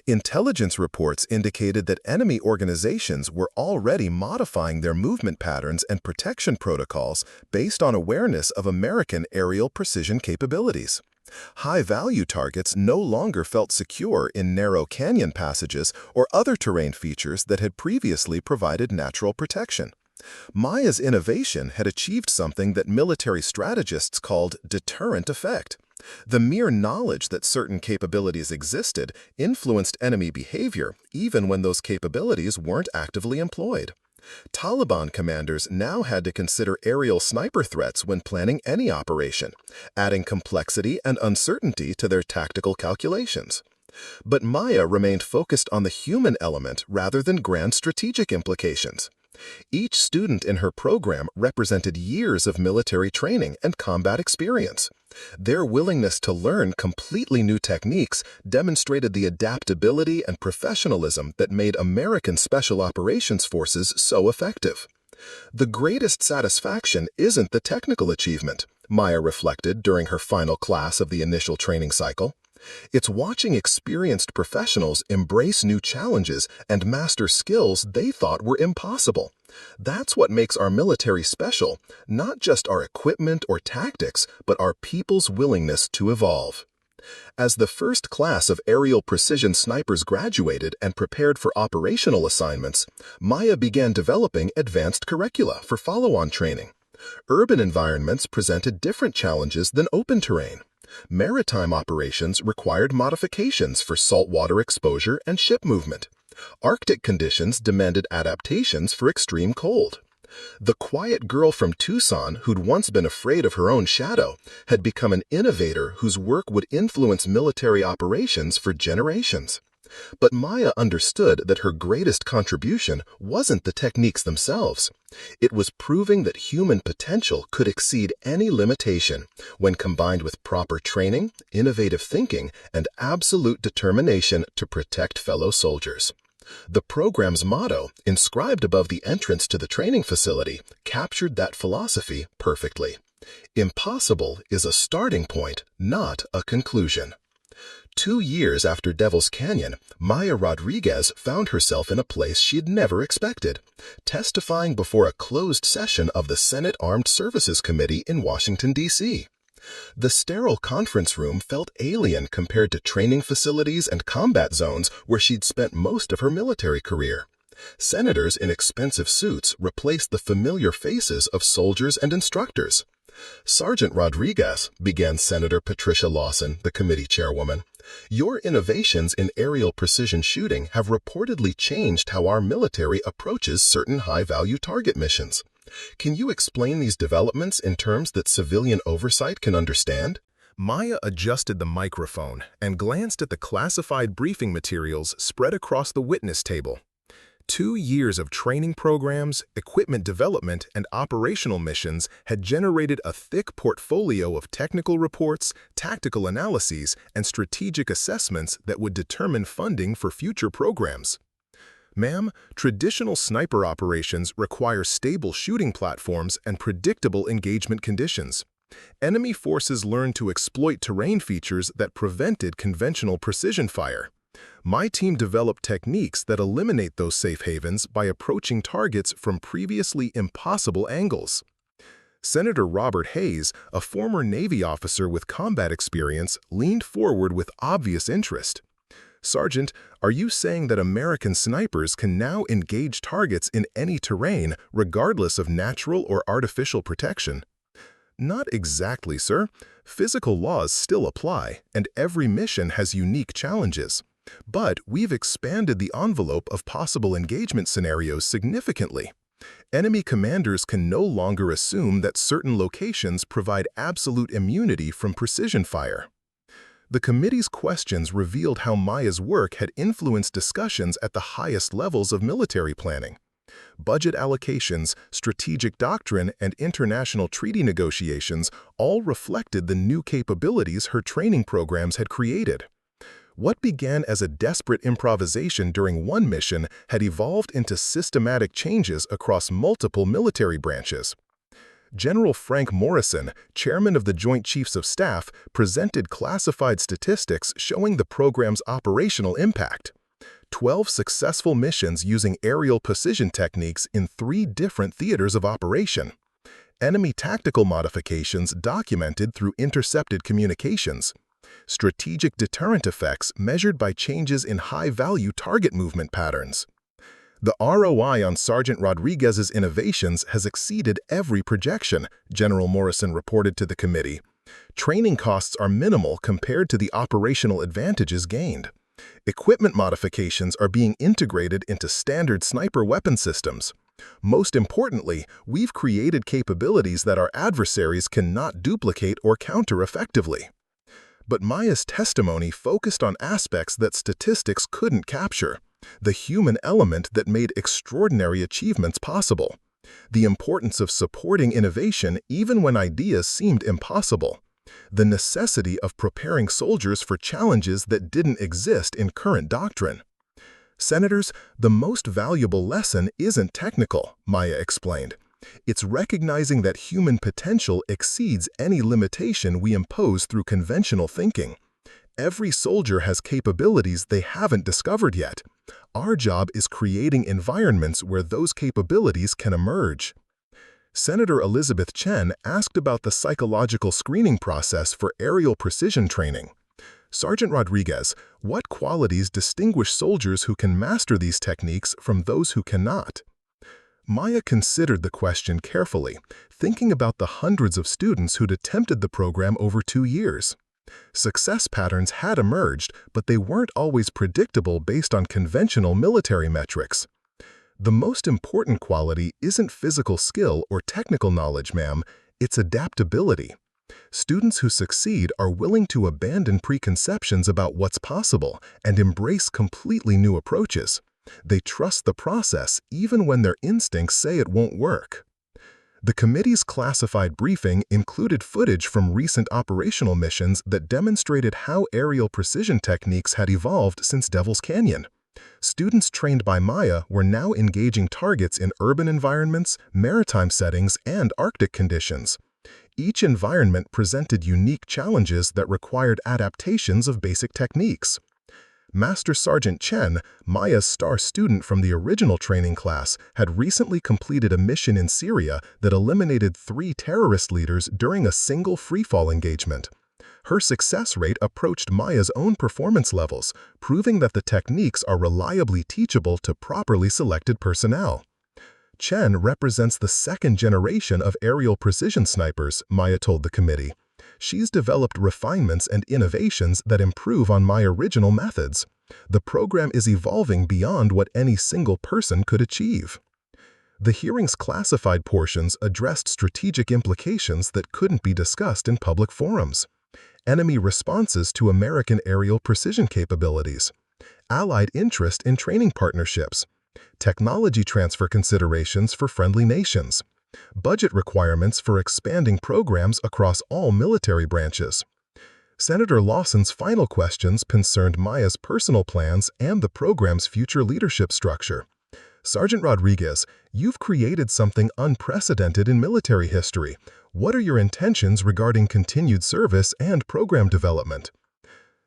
Intelligence reports indicated that enemy organizations were already modifying their movement patterns and protection protocols based on awareness of American aerial precision capabilities. High-value targets no longer felt secure in narrow canyon passages or other terrain features that had previously provided natural protection. Maya's innovation had achieved something that military strategists called deterrent effect. The mere knowledge that certain capabilities existed influenced enemy behavior even when those capabilities weren't actively employed. Taliban commanders now had to consider aerial sniper threats when planning any operation, adding complexity and uncertainty to their tactical calculations. But Maya remained focused on the human element rather than grand strategic implications. Each student in her program represented years of military training and combat experience. Their willingness to learn completely new techniques demonstrated the adaptability and professionalism that made American Special Operations Forces so effective. The greatest satisfaction isn't the technical achievement, Maya reflected during her final class of the initial training cycle. It's watching experienced professionals embrace new challenges and master skills they thought were impossible. That's what makes our military special, not just our equipment or tactics, but our people's willingness to evolve. As the first class of aerial precision snipers graduated and prepared for operational assignments, Maya began developing advanced curricula for follow-on training. Urban environments presented different challenges than open terrain. Maritime operations required modifications for saltwater exposure and ship movement. Arctic conditions demanded adaptations for extreme cold. The quiet girl from Tucson who'd once been afraid of her own shadow had become an innovator whose work would influence military operations for generations. But Maya understood that her greatest contribution wasn't the techniques themselves. It was proving that human potential could exceed any limitation when combined with proper training, innovative thinking, and absolute determination to protect fellow soldiers. The program's motto, inscribed above the entrance to the training facility, captured that philosophy perfectly. Impossible is a starting point, not a conclusion. 2 years after Devil's Canyon, Maya Rodriguez found herself in a place she'd never expected, testifying before a closed session of the Senate Armed Services Committee in Washington, D.C. The sterile conference room felt alien compared to training facilities and combat zones where she'd spent most of her military career. Senators in expensive suits replaced the familiar faces of soldiers and instructors. Sergeant Rodriguez, began Senator Patricia Lawson, the committee chairwoman, your innovations in aerial precision shooting have reportedly changed how our military approaches certain high-value target missions. Can you explain these developments in terms that civilian oversight can understand? Maya adjusted the microphone and glanced at the classified briefing materials spread across the witness table. 2 years of training programs, equipment development, and operational missions had generated a thick portfolio of technical reports, tactical analyses, and strategic assessments that would determine funding for future programs. Ma'am, traditional sniper operations require stable shooting platforms and predictable engagement conditions. Enemy forces learned to exploit terrain features that prevented conventional precision fire. My team developed techniques that eliminate those safe havens by approaching targets from previously impossible angles. Senator Robert Hayes, a former Navy officer with combat experience, leaned forward with obvious interest. Sergeant, are you saying that American snipers can now engage targets in any terrain, regardless of natural or artificial protection? Not exactly, sir. Physical laws still apply, and every mission has unique challenges. But we've expanded the envelope of possible engagement scenarios significantly. Enemy commanders can no longer assume that certain locations provide absolute immunity from precision fire. The committee's questions revealed how Maya's work had influenced discussions at the highest levels of military planning. Budget allocations, strategic doctrine, and international treaty negotiations all reflected the new capabilities her training programs had created. What began as a desperate improvisation during one mission had evolved into systematic changes across multiple military branches. General Frank Morrison, chairman of the Joint Chiefs of Staff, presented classified statistics showing the program's operational impact. 12 successful missions using aerial precision techniques in 3 different theaters of operation. Enemy tactical modifications documented through intercepted communications. Strategic deterrent effects measured by changes in high-value target movement patterns. The ROI on Sergeant Rodriguez's innovations has exceeded every projection, General Morrison reported to the committee. Training costs are minimal compared to the operational advantages gained. Equipment modifications are being integrated into standard sniper weapon systems. Most importantly, we've created capabilities that our adversaries cannot duplicate or counter effectively. But Maya's testimony focused on aspects that statistics couldn't capture, the human element that made extraordinary achievements possible, the importance of supporting innovation even when ideas seemed impossible, the necessity of preparing soldiers for challenges that didn't exist in current doctrine. Senators, the most valuable lesson isn't technical, Maya explained. It's recognizing that human potential exceeds any limitation we impose through conventional thinking. Every soldier has capabilities they haven't discovered yet. Our job is creating environments where those capabilities can emerge. Senator Elizabeth Chen asked about the psychological screening process for aerial precision training. Sergeant Rodriguez, what qualities distinguish soldiers who can master these techniques from those who cannot? Maya considered the question carefully, thinking about the hundreds of students who'd attempted the program over 2 years. Success patterns had emerged, but they weren't always predictable based on conventional military metrics. The most important quality isn't physical skill or technical knowledge, ma'am, it's adaptability. Students who succeed are willing to abandon preconceptions about what's possible and embrace completely new approaches. They trust the process even when their instincts say it won't work. The committee's classified briefing included footage from recent operational missions that demonstrated how aerial precision techniques had evolved since Devil's Canyon. Students trained by Maya were now engaging targets in urban environments, maritime settings, and Arctic conditions. Each environment presented unique challenges that required adaptations of basic techniques. Master Sergeant Chen, Maya's star student from the original training class, had recently completed a mission in Syria that eliminated 3 terrorist leaders during a single freefall engagement. Her success rate approached Maya's own performance levels, proving that the techniques are reliably teachable to properly selected personnel. Chen represents the 2nd generation of aerial precision snipers, Maya told the committee. She's developed refinements and innovations that improve on my original methods. The program is evolving beyond what any single person could achieve. The hearing's classified portions addressed strategic implications that couldn't be discussed in public forums. Enemy responses to American aerial precision capabilities. Allied interest in training partnerships. Technology transfer considerations for friendly nations. Budget requirements for expanding programs across all military branches. Senator Lawson's final questions concerned Maya's personal plans and the program's future leadership structure. Sergeant Rodriguez, you've created something unprecedented in military history. What are your intentions regarding continued service and program development?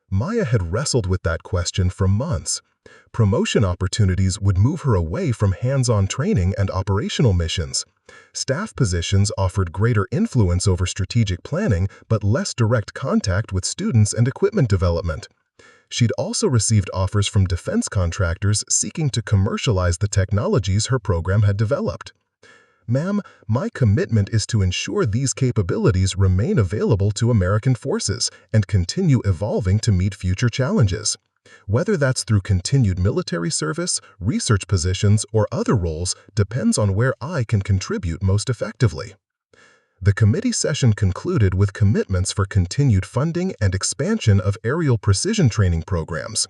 Maya had wrestled with that question for months. Promotion opportunities would move her away from hands-on training and operational missions. Staff positions offered greater influence over strategic planning but less direct contact with students and equipment development. She'd also received offers from defense contractors seeking to commercialize the technologies her program had developed. Ma'am, my commitment is to ensure these capabilities remain available to American forces and continue evolving to meet future challenges. Whether that's through continued military service, research positions, or other roles depends on where I can contribute most effectively. The committee session concluded with commitments for continued funding and expansion of aerial precision training programs.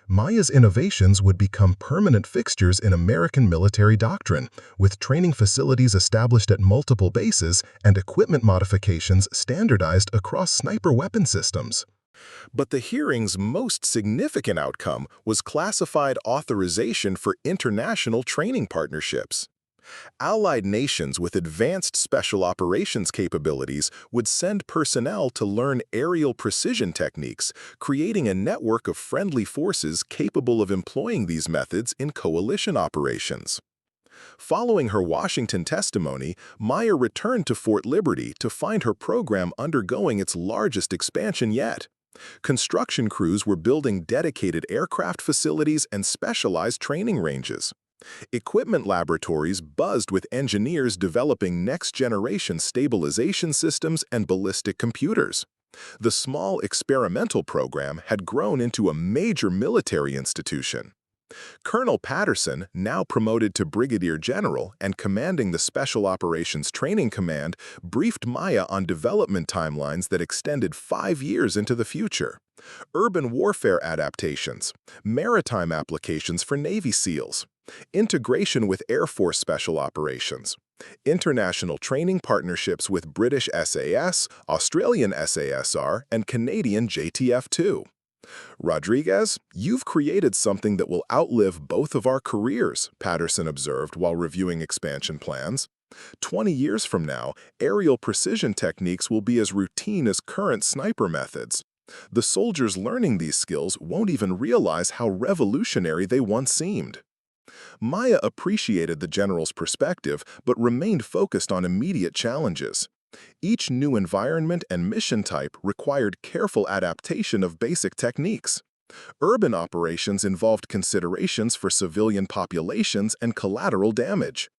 Maya's innovations would become permanent fixtures in American military doctrine, with training facilities established at multiple bases and equipment modifications standardized across sniper weapon systems. But the hearing's most significant outcome was classified authorization for international training partnerships. Allied nations with advanced special operations capabilities would send personnel to learn aerial precision techniques, creating a network of friendly forces capable of employing these methods in coalition operations. Following her Washington testimony, Maya returned to Fort Liberty to find her program undergoing its largest expansion yet. Construction crews were building dedicated aircraft facilities and specialized training ranges. Equipment laboratories buzzed with engineers developing next-generation stabilization systems and ballistic computers. The small experimental program had grown into a major military institution. Colonel Patterson, now promoted to Brigadier General and commanding the Special Operations Training Command, briefed Maya on development timelines that extended 5 years into the future. Urban warfare adaptations, maritime applications for Navy SEALs, integration with Air Force Special Operations, international training partnerships with British SAS, Australian SASR, and Canadian JTF-2. "Rodriguez, you've created something that will outlive both of our careers," Patterson observed while reviewing expansion plans. 20 years from now, aerial precision techniques will be as routine as current sniper methods. The soldiers learning these skills won't even realize how revolutionary they once seemed. Maya appreciated the general's perspective but remained focused on immediate challenges. Each new environment and mission type required careful adaptation of basic techniques. Urban operations involved considerations for civilian populations and collateral damage.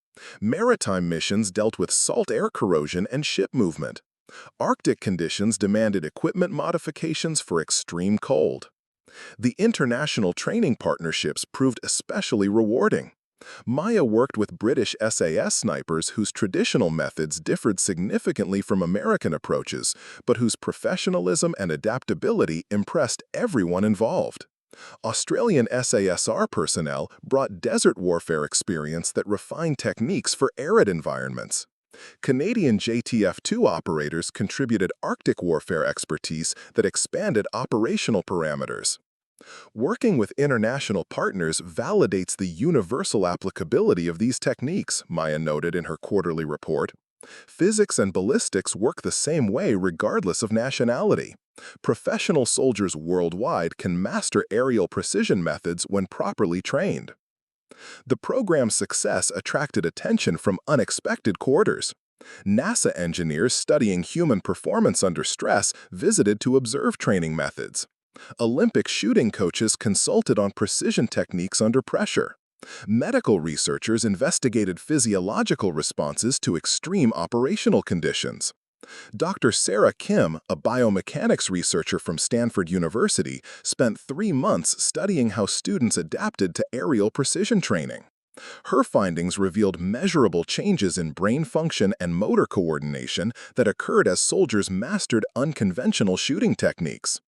Maritime missions dealt with salt air corrosion and ship movement. Arctic conditions demanded equipment modifications for extreme cold. The international training partnerships proved especially rewarding. Maya worked with British SAS snipers whose traditional methods differed significantly from American approaches, but whose professionalism and adaptability impressed everyone involved. Australian SASR personnel brought desert warfare experience that refined techniques for arid environments. Canadian JTF-2 operators contributed Arctic warfare expertise that expanded operational parameters. Working with international partners validates the universal applicability of these techniques, Maya noted in her quarterly report. Physics and ballistics work the same way regardless of nationality. Professional soldiers worldwide can master aerial precision methods when properly trained. The program's success attracted attention from unexpected quarters. NASA engineers studying human performance under stress visited to observe training methods. Olympic shooting coaches consulted on precision techniques under pressure. Medical researchers investigated physiological responses to extreme operational conditions. Dr. Sarah Kim, a biomechanics researcher from Stanford University, spent 3 months studying how students adapted to aerial precision training. Her findings revealed measurable changes in brain function and motor coordination that occurred as soldiers mastered unconventional shooting techniques.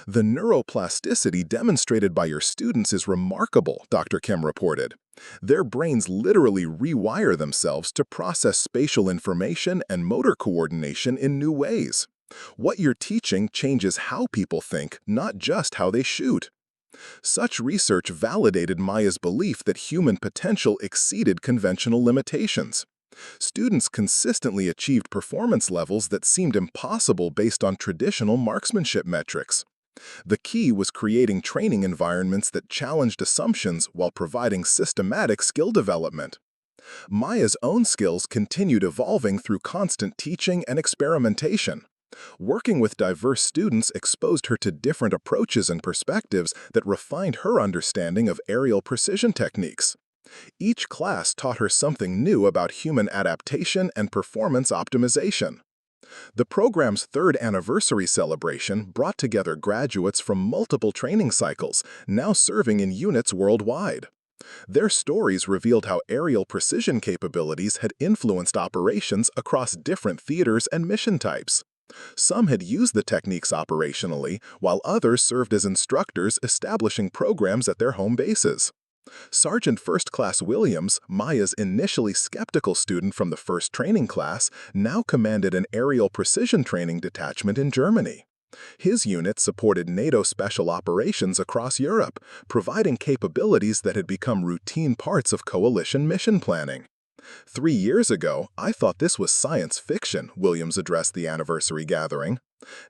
"The neuroplasticity demonstrated by your students is remarkable," Dr. Kim reported. "Their brains literally rewire themselves to process spatial information and motor coordination in new ways. What you're teaching changes how people think, not just how they shoot." Such research validated Maya's belief that human potential exceeded conventional limitations. Students consistently achieved performance levels that seemed impossible based on traditional marksmanship metrics. The key was creating training environments that challenged assumptions while providing systematic skill development. Maya's own skills continued evolving through constant teaching and experimentation. Working with diverse students exposed her to different approaches and perspectives that refined her understanding of aerial precision techniques. Each class taught her something new about human adaptation and performance optimization. The program's 3rd anniversary celebration brought together graduates from multiple training cycles, now serving in units worldwide. Their stories revealed how aerial precision capabilities had influenced operations across different theaters and mission types. Some had used the techniques operationally, while others served as instructors establishing programs at their home bases. Sergeant First Class Williams, Maya's initially skeptical student from the first training class, now commanded an aerial precision training detachment in Germany. His unit supported NATO special operations across Europe, providing capabilities that had become routine parts of coalition mission planning. 3 years ago, I thought this was science fiction, Williams addressed the anniversary gathering.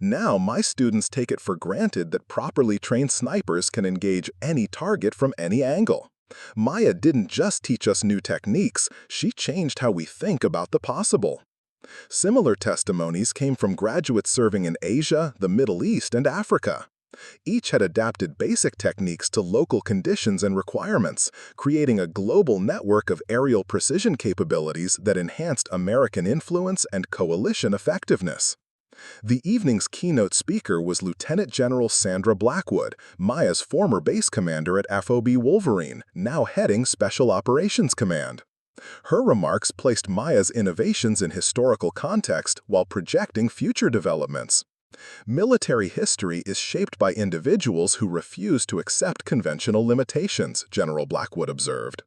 Now, my students take it for granted that properly trained snipers can engage any target from any angle. Maya didn't just teach us new techniques, she changed how we think about the possible. Similar testimonies came from graduates serving in Asia, the Middle East, and Africa. Each had adapted basic techniques to local conditions and requirements, creating a global network of aerial precision capabilities that enhanced American influence and coalition effectiveness. The evening's keynote speaker was Lieutenant General Sandra Blackwood, Maya's former base commander at FOB Wolverine, now heading Special Operations Command. Her remarks placed Maya's innovations in historical context while projecting future developments. Military history is shaped by individuals who refuse to accept conventional limitations, General Blackwood observed.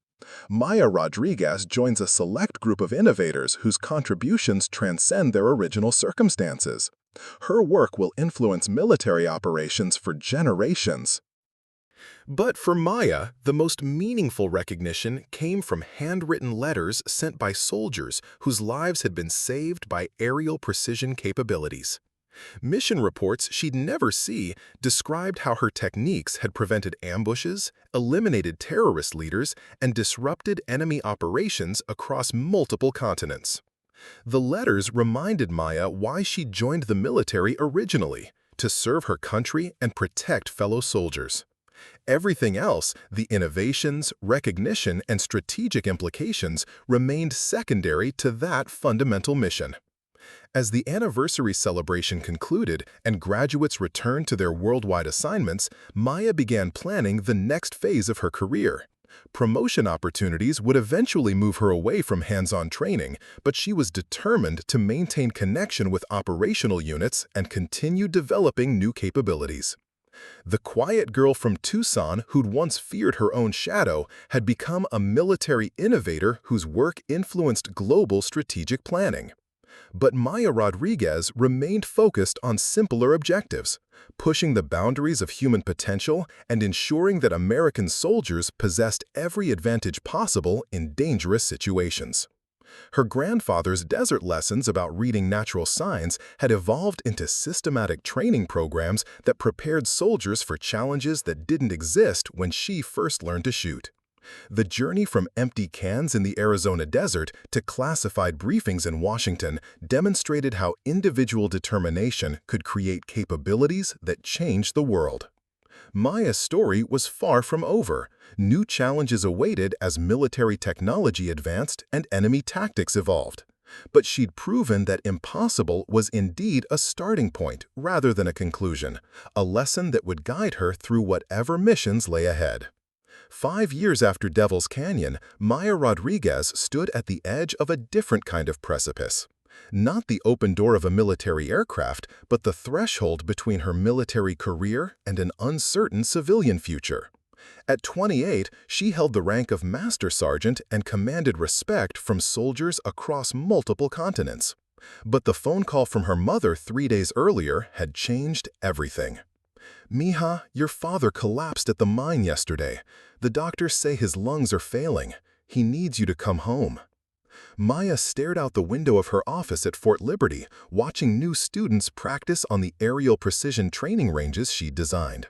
Maya Rodriguez joins a select group of innovators whose contributions transcend their original circumstances. Her work will influence military operations for generations. But for Maya, the most meaningful recognition came from handwritten letters sent by soldiers whose lives had been saved by aerial precision capabilities. Mission reports she'd never see described how her techniques had prevented ambushes, eliminated terrorist leaders, and disrupted enemy operations across multiple continents. The letters reminded Maya why she'd joined the military originally, to serve her country and protect fellow soldiers. Everything else, the innovations, recognition, and strategic implications, remained secondary to that fundamental mission. As the anniversary celebration concluded and graduates returned to their worldwide assignments, Maya began planning the next phase of her career. Promotion opportunities would eventually move her away from hands-on training, but she was determined to maintain connection with operational units and continue developing new capabilities. The quiet girl from Tucson who'd once feared her own shadow had become a military innovator whose work influenced global strategic planning. But Maya Rodriguez remained focused on simpler objectives, pushing the boundaries of human potential and ensuring that American soldiers possessed every advantage possible in dangerous situations. Her grandfather's desert lessons about reading natural signs had evolved into systematic training programs that prepared soldiers for challenges that didn't exist when she first learned to shoot. The journey from empty cans in the Arizona desert to classified briefings in Washington demonstrated how individual determination could create capabilities that changed the world. Maya's story was far from over. New challenges awaited as military technology advanced and enemy tactics evolved. But she'd proven that impossible was indeed a starting point rather than a conclusion, a lesson that would guide her through whatever missions lay ahead. 5 years after Devil's Canyon, Maya Rodriguez stood at the edge of a different kind of precipice. Not the open door of a military aircraft, but the threshold between her military career and an uncertain civilian future. At 28, she held the rank of Master Sergeant and commanded respect from soldiers across multiple continents. But the phone call from her mother 3 days earlier had changed everything. "Mija, your father collapsed at the mine yesterday. The doctors say his lungs are failing. He needs you to come home." Maya stared out the window of her office at Fort Liberty, watching new students practice on the aerial precision training ranges she'd designed.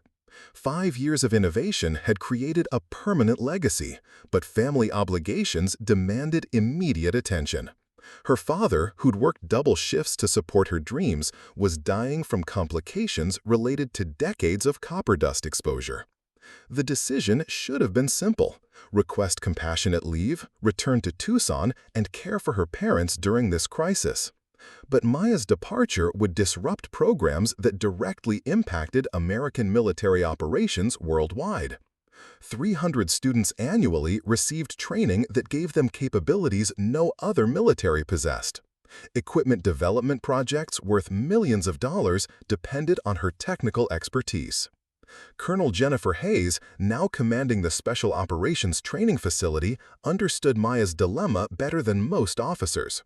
5 years of innovation had created a permanent legacy, but family obligations demanded immediate attention. Her father, who'd worked double shifts to support her dreams, was dying from complications related to decades of copper dust exposure. The decision should have been simple: request compassionate leave, return to Tucson, and care for her parents during this crisis. But Maya's departure would disrupt programs that directly impacted American military operations worldwide. 300 students annually received training that gave them capabilities no other military possessed. Equipment development projects worth millions of dollars depended on her technical expertise. Colonel Jennifer Hayes, now commanding the Special Operations Training Facility, understood Maya's dilemma better than most officers.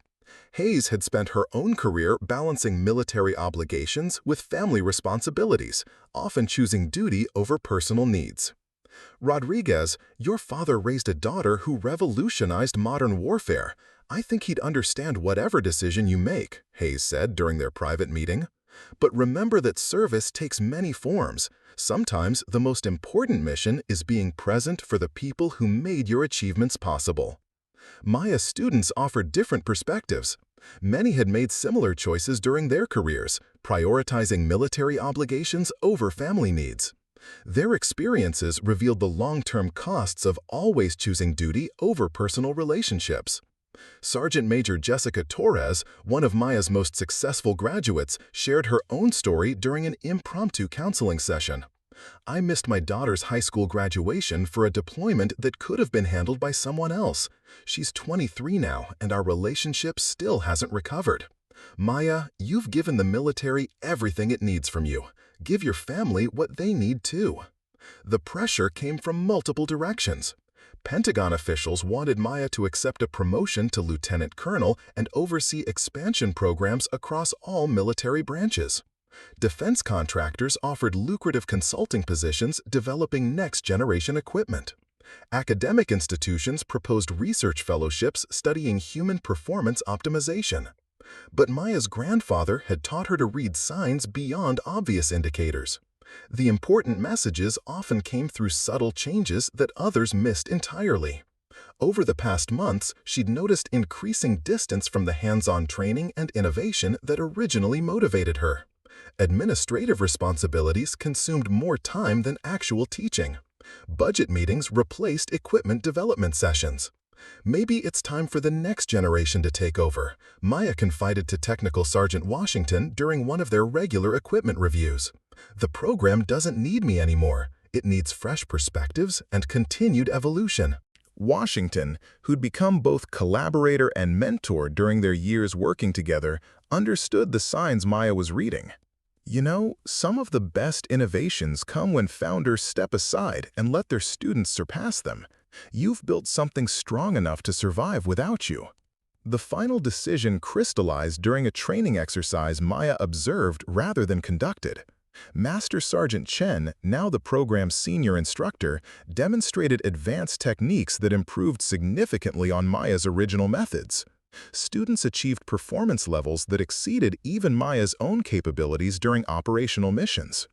Hayes had spent her own career balancing military obligations with family responsibilities, often choosing duty over personal needs. "Rodriguez, your father raised a daughter who revolutionized modern warfare. I think he'd understand whatever decision you make," Hayes said during their private meeting. "But remember that service takes many forms. Sometimes the most important mission is being present for the people who made your achievements possible." Maya's students offered different perspectives. Many had made similar choices during their careers, prioritizing military obligations over family needs. Their experiences revealed the long-term costs of always choosing duty over personal relationships. Sergeant Major Jessica Torres, one of Maya's most successful graduates, shared her own story during an impromptu counseling session. "I missed my daughter's high school graduation for a deployment that could have been handled by someone else. She's 23 now, and our relationship still hasn't recovered. Maya, you've given the military everything it needs from you. Give your family what they need too." The pressure came from multiple directions. Pentagon officials wanted Maya to accept a promotion to lieutenant colonel and oversee expansion programs across all military branches. Defense contractors offered lucrative consulting positions developing next-generation equipment. Academic institutions proposed research fellowships studying human performance optimization. But Maya's grandfather had taught her to read signs beyond obvious indicators. The important messages often came through subtle changes that others missed entirely. Over the past months, she'd noticed increasing distance from the hands-on training and innovation that originally motivated her. Administrative responsibilities consumed more time than actual teaching. Budget meetings replaced equipment development sessions. "Maybe it's time for the next generation to take over," Maya confided to Technical Sergeant Washington during one of their regular equipment reviews. "The program doesn't need me anymore. It needs fresh perspectives and continued evolution." Washington, who'd become both collaborator and mentor during their years working together, understood the signs Maya was reading. "You know, some of the best innovations come when founders step aside and let their students surpass them. You've built something strong enough to survive without you." The final decision crystallized during a training exercise Maya observed rather than conducted. Master Sergeant Chen, now the program's senior instructor, demonstrated advanced techniques that improved significantly on Maya's original methods. Students achieved performance levels that exceeded even Maya's own capabilities during operational missions.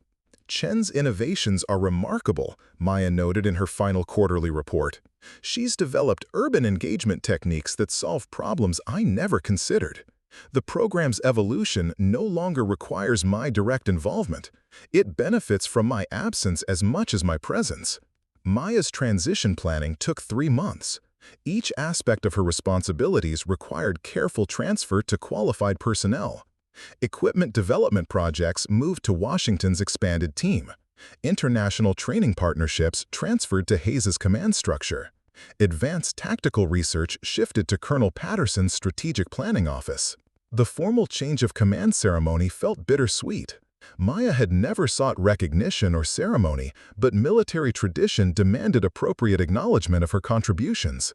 "Chen's innovations are remarkable," Maya noted in her final quarterly report. "She's developed urban engagement techniques that solve problems I never considered. The program's evolution no longer requires my direct involvement. It benefits from my absence as much as my presence." Maya's transition planning took 3 months. Each aspect of her responsibilities required careful transfer to qualified personnel. Equipment development projects moved to Washington's expanded team. International training partnerships transferred to Hayes's command structure. Advanced tactical research shifted to Colonel Patterson's strategic planning office. The formal change of command ceremony felt bittersweet. Maya had never sought recognition or ceremony, but military tradition demanded appropriate acknowledgement of her contributions.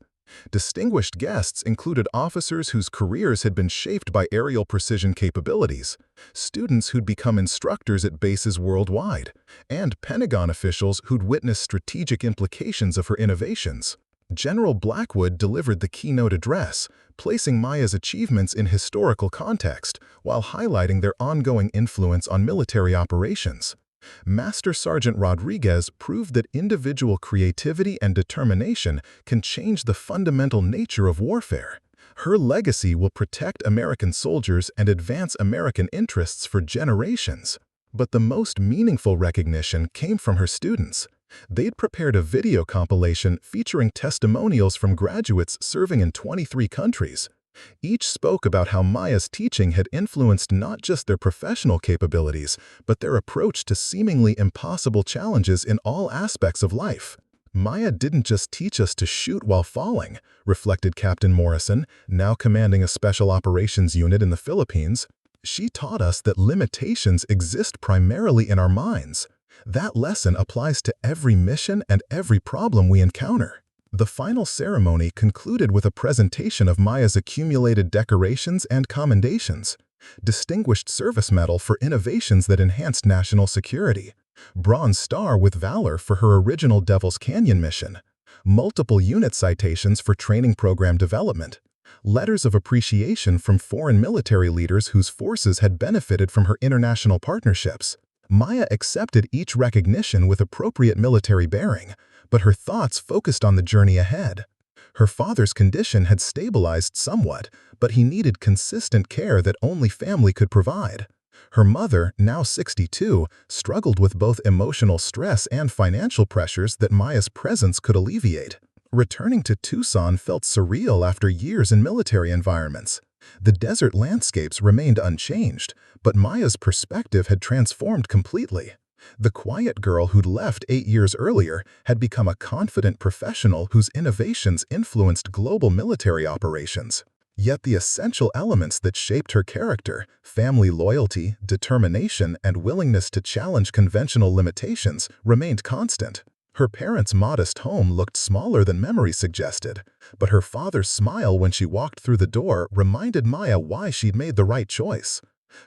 Distinguished guests included officers whose careers had been shaped by aerial precision capabilities, students who'd become instructors at bases worldwide, and Pentagon officials who'd witnessed strategic implications of her innovations. General Blackwood delivered the keynote address, placing Maya's achievements in historical context while highlighting their ongoing influence on military operations. Master Sergeant Rodriguez proved that individual creativity and determination can change the fundamental nature of warfare. Her legacy will protect American soldiers and advance American interests for generations. But the most meaningful recognition came from her students. They'd prepared a video compilation featuring testimonials from graduates serving in 23 countries. Each spoke about how Maya's teaching had influenced not just their professional capabilities, but their approach to seemingly impossible challenges in all aspects of life. Maya didn't just teach us to shoot while falling, reflected Captain Morrison, now commanding a special operations unit in the Philippines. She taught us that limitations exist primarily in our minds. That lesson applies to every mission and every problem we encounter. The final ceremony concluded with a presentation of Maya's accumulated decorations and commendations. Distinguished Service Medal for innovations that enhanced national security. Bronze Star with Valor for her original Devil's Canyon mission. Multiple unit citations for training program development. Letters of appreciation from foreign military leaders whose forces had benefited from her international partnerships. Maya accepted each recognition with appropriate military bearing, but her thoughts focused on the journey ahead. Her father's condition had stabilized somewhat, but he needed consistent care that only family could provide. Her mother, now 62, struggled with both emotional stress and financial pressures that Maya's presence could alleviate. Returning to Tucson felt surreal after years in military environments. The desert landscapes remained unchanged, but Maya's perspective had transformed completely. The quiet girl who'd left 8 years earlier had become a confident professional whose innovations influenced global military operations. Yet the essential elements that shaped her character, family loyalty, determination, and willingness to challenge conventional limitations, remained constant. Her parents' modest home looked smaller than memory suggested, but her father's smile when she walked through the door reminded Maya why she'd made the right choice.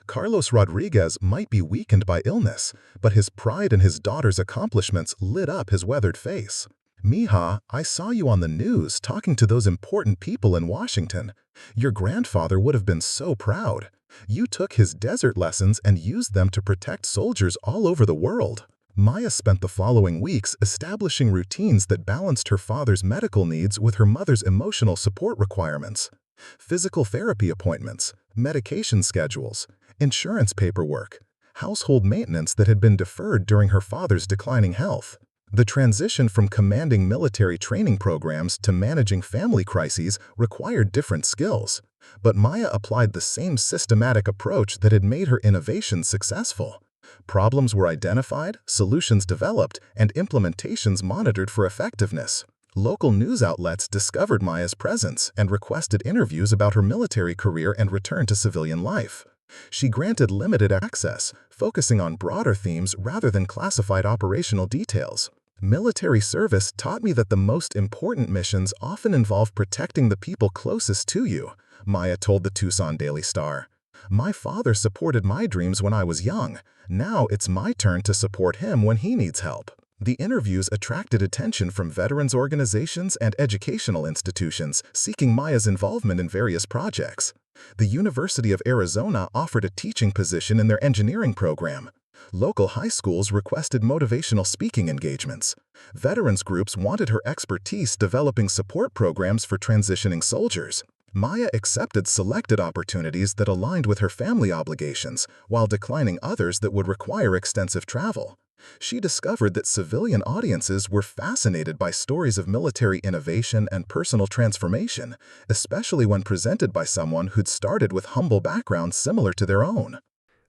Carlos Rodriguez might be weakened by illness, but his pride in his daughter's accomplishments lit up his weathered face. "Mija, I saw you on the news talking to those important people in Washington. Your grandfather would have been so proud. You took his desert lessons and used them to protect soldiers all over the world." Maya spent the following weeks establishing routines that balanced her father's medical needs with her mother's emotional support requirements. Physical therapy appointments, medication schedules, insurance paperwork, household maintenance that had been deferred during her father's declining health. The transition from commanding military training programs to managing family crises required different skills, but Maya applied the same systematic approach that had made her innovations successful. Problems were identified, solutions developed, and implementations monitored for effectiveness. Local news outlets discovered Maya's presence and requested interviews about her military career and return to civilian life. She granted limited access, focusing on broader themes rather than classified operational details. "Military service taught me that the most important missions often involve protecting the people closest to you," Maya told the Tucson Daily Star. "My father supported my dreams when I was young. Now it's my turn to support him when he needs help." The interviews attracted attention from veterans organizations and educational institutions seeking Maya's involvement in various projects. The University of Arizona offered a teaching position in their engineering program. Local high schools requested motivational speaking engagements. Veterans groups wanted her expertise developing support programs for transitioning soldiers. Maya accepted selected opportunities that aligned with her family obligations, while declining others that would require extensive travel. She discovered that civilian audiences were fascinated by stories of military innovation and personal transformation, especially when presented by someone who'd started with humble backgrounds similar to their own.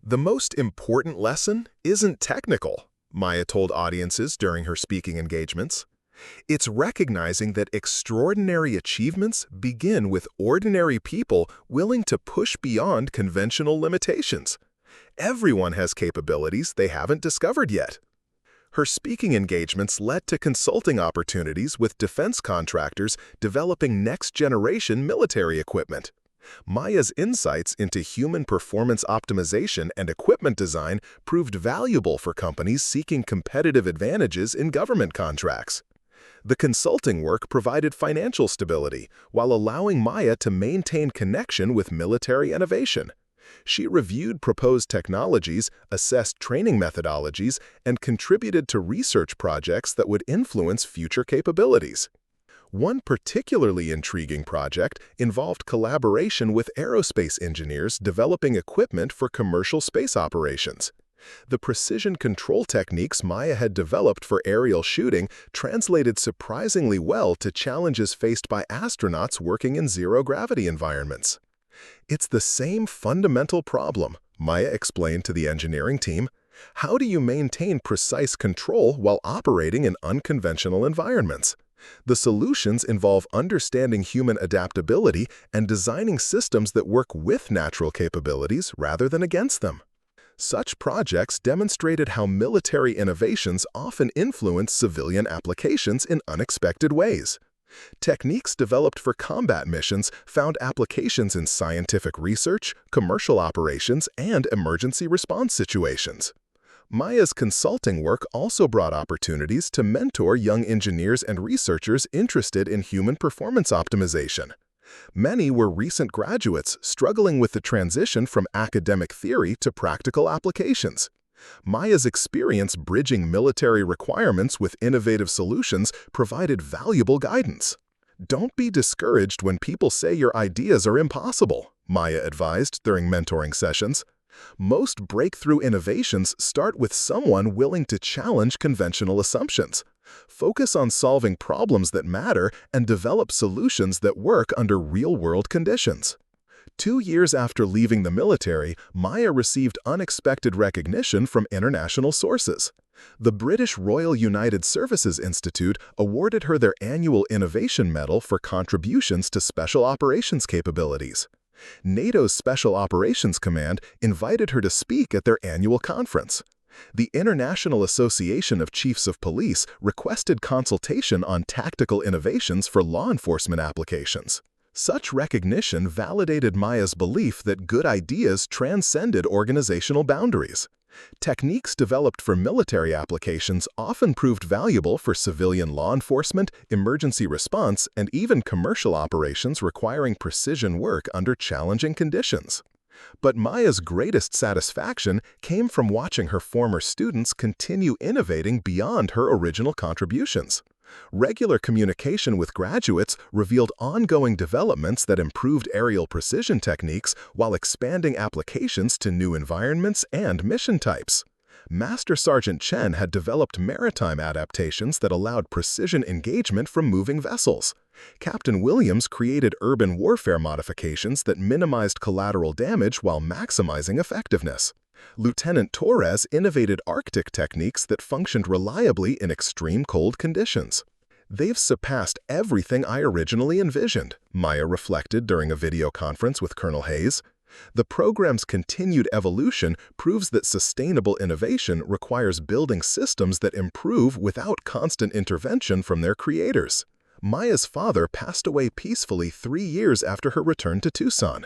The most important lesson isn't technical, Maya told audiences during her speaking engagements. It's recognizing that extraordinary achievements begin with ordinary people willing to push beyond conventional limitations. Everyone has capabilities they haven't discovered yet. Her speaking engagements led to consulting opportunities with defense contractors developing next-generation military equipment. Maya's insights into human performance optimization and equipment design proved valuable for companies seeking competitive advantages in government contracts. The consulting work provided financial stability while allowing Maya to maintain connection with military innovation. She reviewed proposed technologies, assessed training methodologies, and contributed to research projects that would influence future capabilities. One particularly intriguing project involved collaboration with aerospace engineers developing equipment for commercial space operations. The precision control techniques Maya had developed for aerial shooting translated surprisingly well to challenges faced by astronauts working in zero-gravity environments. "It's the same fundamental problem," Maya explained to the engineering team. How do you maintain precise control while operating in unconventional environments? The solutions involve understanding human adaptability and designing systems that work with natural capabilities rather than against them. Such projects demonstrated how military innovations often influence civilian applications in unexpected ways. Techniques developed for combat missions found applications in scientific research, commercial operations, and emergency response situations. Maya's consulting work also brought opportunities to mentor young engineers and researchers interested in human performance optimization. Many were recent graduates struggling with the transition from academic theory to practical applications. Maya's experience bridging military requirements with innovative solutions provided valuable guidance. Don't be discouraged when people say your ideas are impossible, Maya advised during mentoring sessions. Most breakthrough innovations start with someone willing to challenge conventional assumptions. Focus on solving problems that matter and develop solutions that work under real-world conditions. 2 years after leaving the military, Maya received unexpected recognition from international sources. The British Royal United Services Institute awarded her their annual Innovation Medal for contributions to special operations capabilities. NATO's Special Operations Command invited her to speak at their annual conference. The International Association of Chiefs of Police requested consultation on tactical innovations for law enforcement applications. Such recognition validated Maya's belief that good ideas transcended organizational boundaries. Techniques developed for military applications often proved valuable for civilian law enforcement, emergency response, and even commercial operations requiring precision work under challenging conditions. But Maya's greatest satisfaction came from watching her former students continue innovating beyond her original contributions. Regular communication with graduates revealed ongoing developments that improved aerial precision techniques while expanding applications to new environments and mission types. Master Sergeant Chen had developed maritime adaptations that allowed precision engagement from moving vessels. Captain Williams created urban warfare modifications that minimized collateral damage while maximizing effectiveness. Lieutenant Torres innovated Arctic techniques that functioned reliably in extreme cold conditions. They've surpassed everything I originally envisioned, Maya reflected during a video conference with Colonel Hayes. The program's continued evolution proves that sustainable innovation requires building systems that improve without constant intervention from their creators. Maya's father passed away peacefully 3 years after her return to Tucson.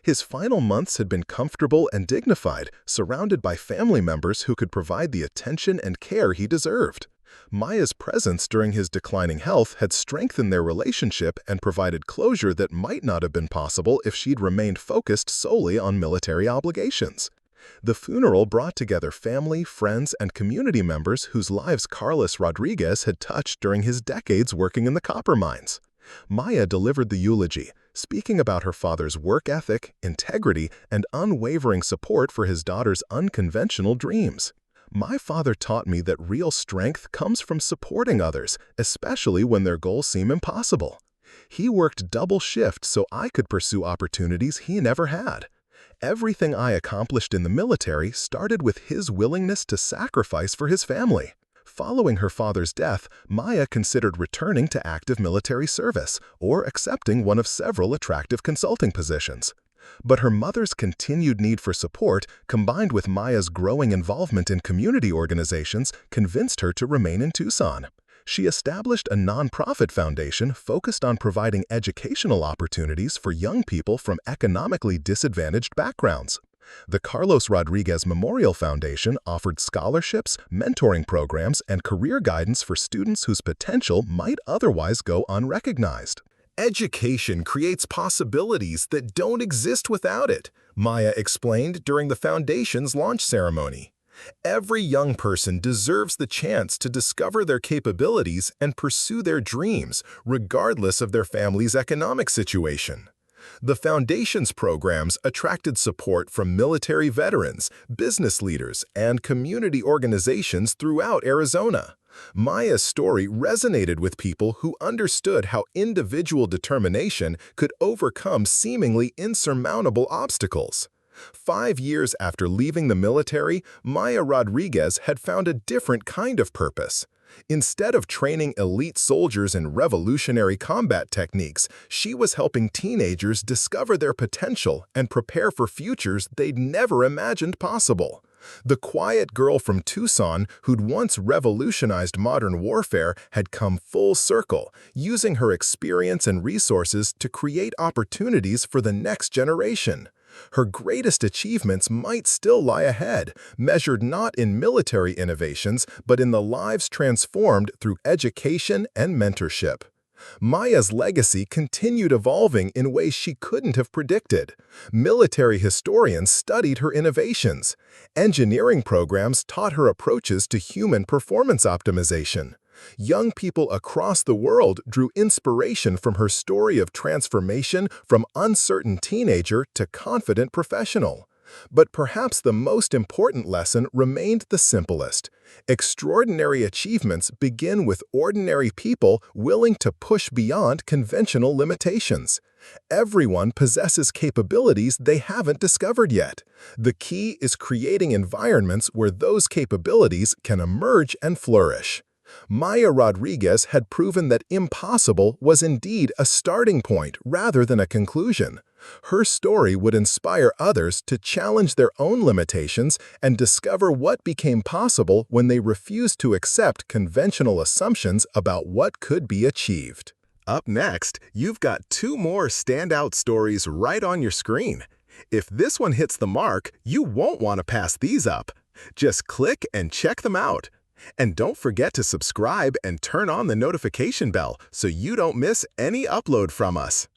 His final months had been comfortable and dignified, surrounded by family members who could provide the attention and care he deserved. Maya's presence during his declining health had strengthened their relationship and provided closure that might not have been possible if she'd remained focused solely on military obligations. The funeral brought together family, friends, and community members whose lives Carlos Rodriguez had touched during his decades working in the copper mines. Maya delivered the eulogy, speaking about her father's work ethic, integrity, and unwavering support for his daughter's unconventional dreams. My father taught me that real strength comes from supporting others, especially when their goals seem impossible. He worked double shift so I could pursue opportunities he never had. Everything I accomplished in the military started with his willingness to sacrifice for his family. Following her father's death, Maya considered returning to active military service or accepting one of several attractive consulting positions. But her mother's continued need for support, combined with Maya's growing involvement in community organizations, convinced her to remain in Tucson. She established a nonprofit foundation focused on providing educational opportunities for young people from economically disadvantaged backgrounds. The Carlos Rodriguez Memorial Foundation offered scholarships, mentoring programs, and career guidance for students whose potential might otherwise go unrecognized. Education creates possibilities that don't exist without it, Maya explained during the foundation's launch ceremony. Every young person deserves the chance to discover their capabilities and pursue their dreams, regardless of their family's economic situation. The Foundation's programs attracted support from military veterans, business leaders, and community organizations throughout Arizona. Maya's story resonated with people who understood how individual determination could overcome seemingly insurmountable obstacles. 5 years after leaving the military, Maya Rodriguez had found a different kind of purpose. Instead of training elite soldiers in revolutionary combat techniques, she was helping teenagers discover their potential and prepare for futures they'd never imagined possible. The quiet girl from Tucson who'd once revolutionized modern warfare had come full circle, using her experience and resources to create opportunities for the next generation. Her greatest achievements might still lie ahead, measured not in military innovations, but in the lives transformed through education and mentorship. Maya's legacy continued evolving in ways she couldn't have predicted. Military historians studied her innovations. Engineering programs taught her approaches to human performance optimization. Young people across the world drew inspiration from her story of transformation from uncertain teenager to confident professional. But perhaps the most important lesson remained the simplest. Extraordinary achievements begin with ordinary people willing to push beyond conventional limitations. Everyone possesses capabilities they haven't discovered yet. The key is creating environments where those capabilities can emerge and flourish. Maya Rodriguez had proven that impossible was indeed a starting point rather than a conclusion. Her story would inspire others to challenge their own limitations and discover what became possible when they refused to accept conventional assumptions about what could be achieved. Up next, you've got 2 more standout stories right on your screen. If this one hits the mark, you won't want to pass these up. Just click and check them out. And don't forget to subscribe and turn on the notification bell so you don't miss any upload from us.